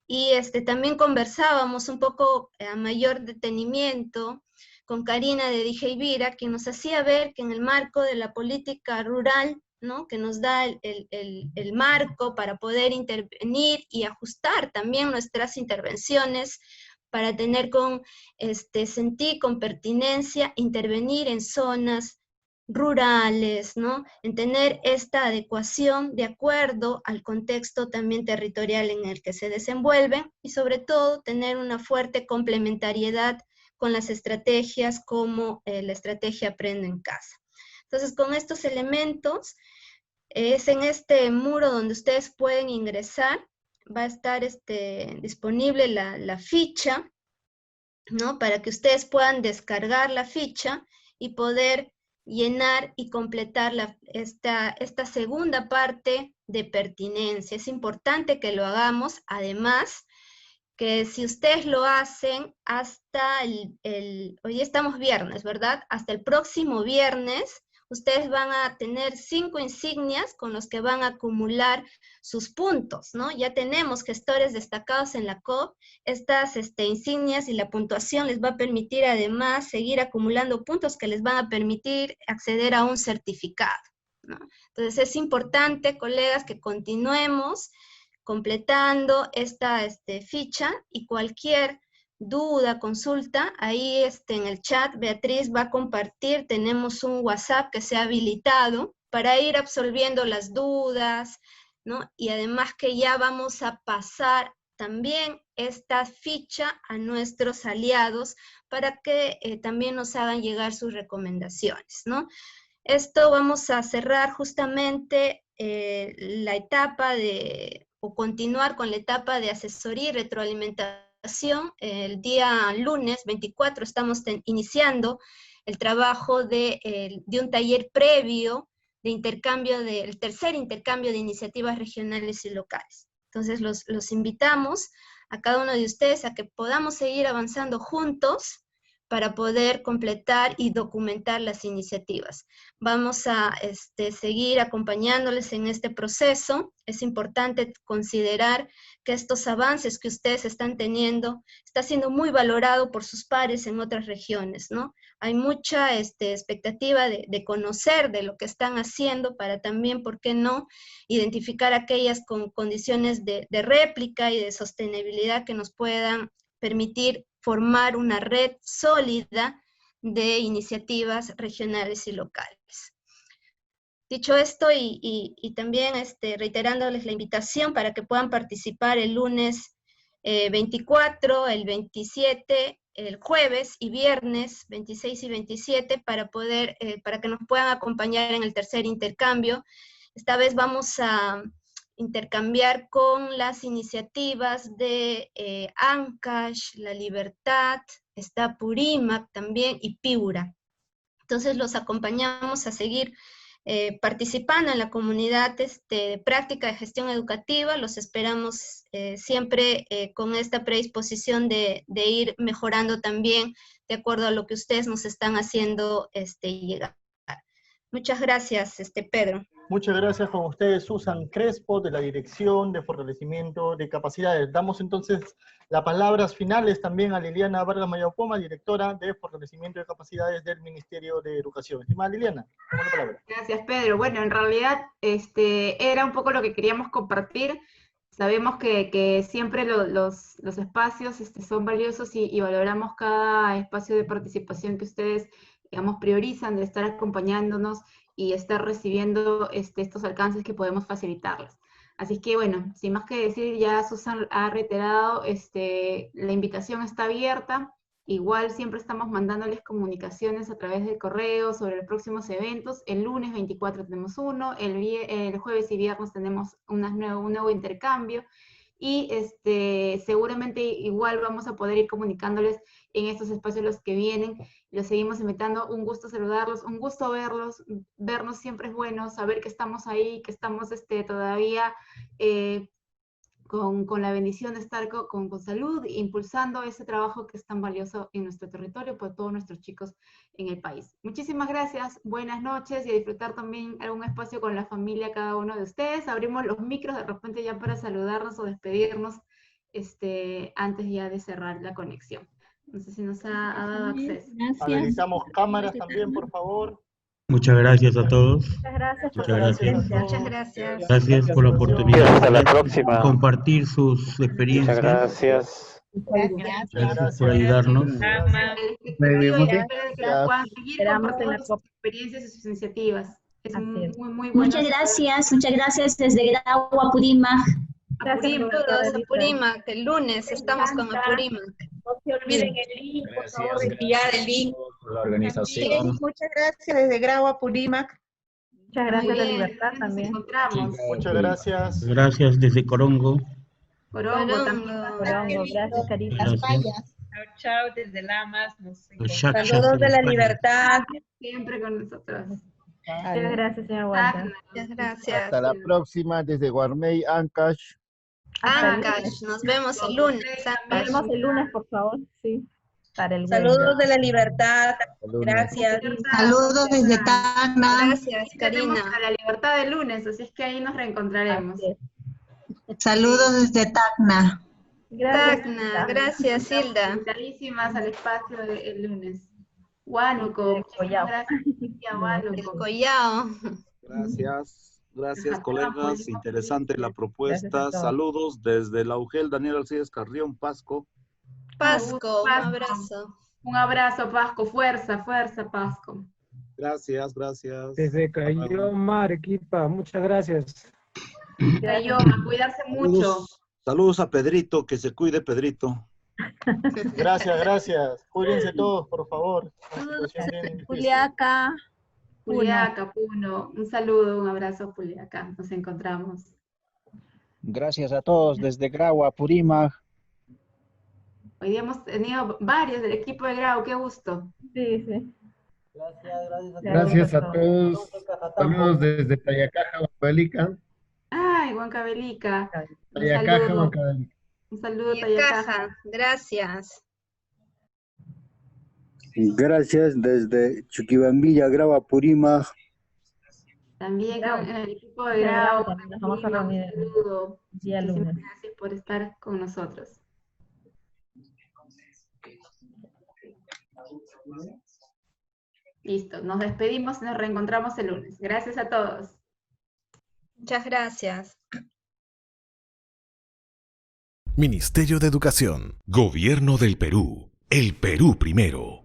Y también conversábamos un poco a mayor detenimiento con Karina de Dijeivira, que nos hacía ver que en el marco de la política rural, ¿no? Que nos da el marco para poder intervenir y ajustar también nuestras intervenciones para tener sentir con pertinencia, intervenir en zonas rurales, ¿no? En tener esta adecuación de acuerdo al contexto también territorial en el que se desenvuelven, y sobre todo tener una fuerte complementariedad con las estrategias como la estrategia Aprendo en Casa. Entonces, con estos elementos, es en este muro donde ustedes pueden ingresar, va a estar disponible la ficha, ¿no? Para que ustedes puedan descargar la ficha y poder llenar y completar esta segunda parte de pertinencia. Es importante que lo hagamos, además, que si ustedes lo hacen hasta hoy estamos viernes, ¿verdad? Hasta el próximo viernes, ustedes van a tener 5 insignias con los que van a acumular sus puntos, ¿no? Ya tenemos gestores destacados en la COP, estas insignias y la puntuación les va a permitir además seguir acumulando puntos que les van a permitir acceder a un certificado, ¿no? Entonces es importante, colegas, que continuemos completando esta ficha, y cualquier duda, consulta, ahí en el chat Beatriz va a compartir, tenemos un WhatsApp que se ha habilitado para ir absolviendo las dudas, ¿no? Y además que ya vamos a pasar también esta ficha a nuestros aliados para que también nos hagan llegar sus recomendaciones, ¿no? Esto vamos a cerrar justamente la etapa o continuar con la etapa de asesoría y retroalimentación. El día lunes 24 estamos iniciando el trabajo de un taller previo de el tercer intercambio de iniciativas regionales y locales. Entonces los invitamos a cada uno de ustedes a que podamos seguir avanzando juntos para poder completar y documentar las iniciativas. Vamos a seguir acompañándoles en este proceso. Es importante considerar que estos avances que ustedes están teniendo está siendo muy valorado por sus pares en otras regiones, ¿no? Hay mucha expectativa de conocer de lo que están haciendo para también, ¿por qué no?, identificar aquellas con condiciones de réplica y de sostenibilidad que nos puedan permitir formar una red sólida de iniciativas regionales y locales. Dicho esto, y también reiterándoles la invitación para que puedan participar el lunes 24, el 27 el jueves y viernes 26 y 27 para que nos puedan acompañar en el tercer intercambio. Esta vez vamos a intercambiar con las iniciativas de Ancash, La Libertad, está Apurímac también y Piura. Entonces los acompañamos a seguir participando en la comunidad de práctica de gestión educativa. Los esperamos siempre con esta predisposición de ir mejorando también de acuerdo a lo que ustedes nos están haciendo llegar. Muchas gracias, Pedro. Muchas gracias con ustedes, Susan Crespo, de la Dirección de Fortalecimiento de Capacidades. Damos entonces las palabras finales también a Liliana Vargas Mayapoma, directora de Fortalecimiento de Capacidades del Ministerio de Educación. Estimada Liliana, toma la palabra. Gracias, Pedro. Bueno, en realidad era un poco lo que queríamos compartir. Sabemos que siempre los espacios son valiosos y valoramos cada espacio de participación que ustedes, digamos, priorizan de estar acompañándonos y estar recibiendo estos alcances que podemos facilitarles. Así que bueno, sin más que decir, ya Susan ha reiterado, la invitación está abierta. Igual siempre estamos mandándoles comunicaciones a través del correo sobre los próximos eventos. El lunes 24 tenemos uno, el jueves y viernes tenemos un nuevo intercambio, y seguramente igual vamos a poder ir comunicándoles en estos espacios los que vienen. Los seguimos invitando, un gusto saludarlos, un gusto vernos siempre es bueno, saber que estamos ahí, que estamos todavía con la bendición de estar con salud, impulsando ese trabajo que es tan valioso en nuestro territorio por todos nuestros chicos en el país. Muchísimas gracias, buenas noches, y a disfrutar también algún espacio con la familia cada uno de ustedes. Abrimos los micros de repente ya para saludarnos o despedirnos antes ya de cerrar la conexión. No sé si nos ha dado acceso. Habilitamos cámaras también, por favor. Muchas gracias a todos. Muchas gracias. Muchas gracias. Muchas gracias. Gracias por la oportunidad Hasta la de próxima. compartir sus Muchas experiencias. gracias. Gracias por ayudarnos. Puedan seguir compartiendo sus experiencias y sus iniciativas. Es muy bueno. Muchas gracias desde Grau, Apurímac. Saludos, Apurímac. El lunes estamos con Apurímac. No se olviden el link, por favor, de enviar el link. Por la organización. Muchas gracias desde Grau, Apurímac. Muchas gracias, La Muy bien. Libertad también. Nos encontramos. Muchas gracias. Gracias desde Corongo. Corongo también. Corongo, gracias, Karina. Gracias. Chao, desde Lamas. Los Shakshas Saludos de la España. libertad. Siempre con nosotros. Muchas gracias, señor Huerta. Muchas gracias. Hasta la próxima desde Guarmey, Ancash. Ancash, nos vemos el lunes. Nos vemos el lunes, por favor. Sí, para el Saludos de la libertad. Gracias. Saludos desde Tacna. Gracias, Karina. A la libertad del lunes, así es que ahí nos reencontraremos. Saludos desde Tacna. Tacna, gracias, Hilda. Invitadísimas al espacio del lunes. Huánuco, muchísimas gracias, Cintia El Huánuco. Collao. Gracias colegas, interesante la propuesta. Saludos desde la UGEL, Daniel Alcides Carrión, Pasco. Pasco, un abrazo. Un abrazo, Pasco, fuerza, Pasco. Gracias. Desde Cayoma, Arequipa, muchas gracias. Cayoma, cuidarse mucho. Saludos a Pedrito, que se cuide Pedrito. Gracias. Cuídense todos, por favor. Una situación bien difícil. Juliaca. Juliaca, Puno. Un saludo, un abrazo, Juliaca. Nos encontramos. Gracias a todos desde Grau, Apurímac. Hoy día hemos tenido varios del equipo de Grau, qué gusto. Sí, sí. Gracias a todos. Saludos desde Tayacaja, Huancavelica. Ay, Huancavelica. Tayacaja, Huancavelica. Un saludo, Y Tayacaja. Caja, gracias. Gracias desde Chuquibambilla, Grau, Apurímac. También Grau. con el equipo de Grau. Nos vamos a reunir Un saludo. el día Muchísimas lunes. gracias por estar con nosotros. Listo, nos despedimos, nos reencontramos el lunes. Gracias a todos. Muchas gracias. Ministerio de Educación, Gobierno del Perú, el Perú primero.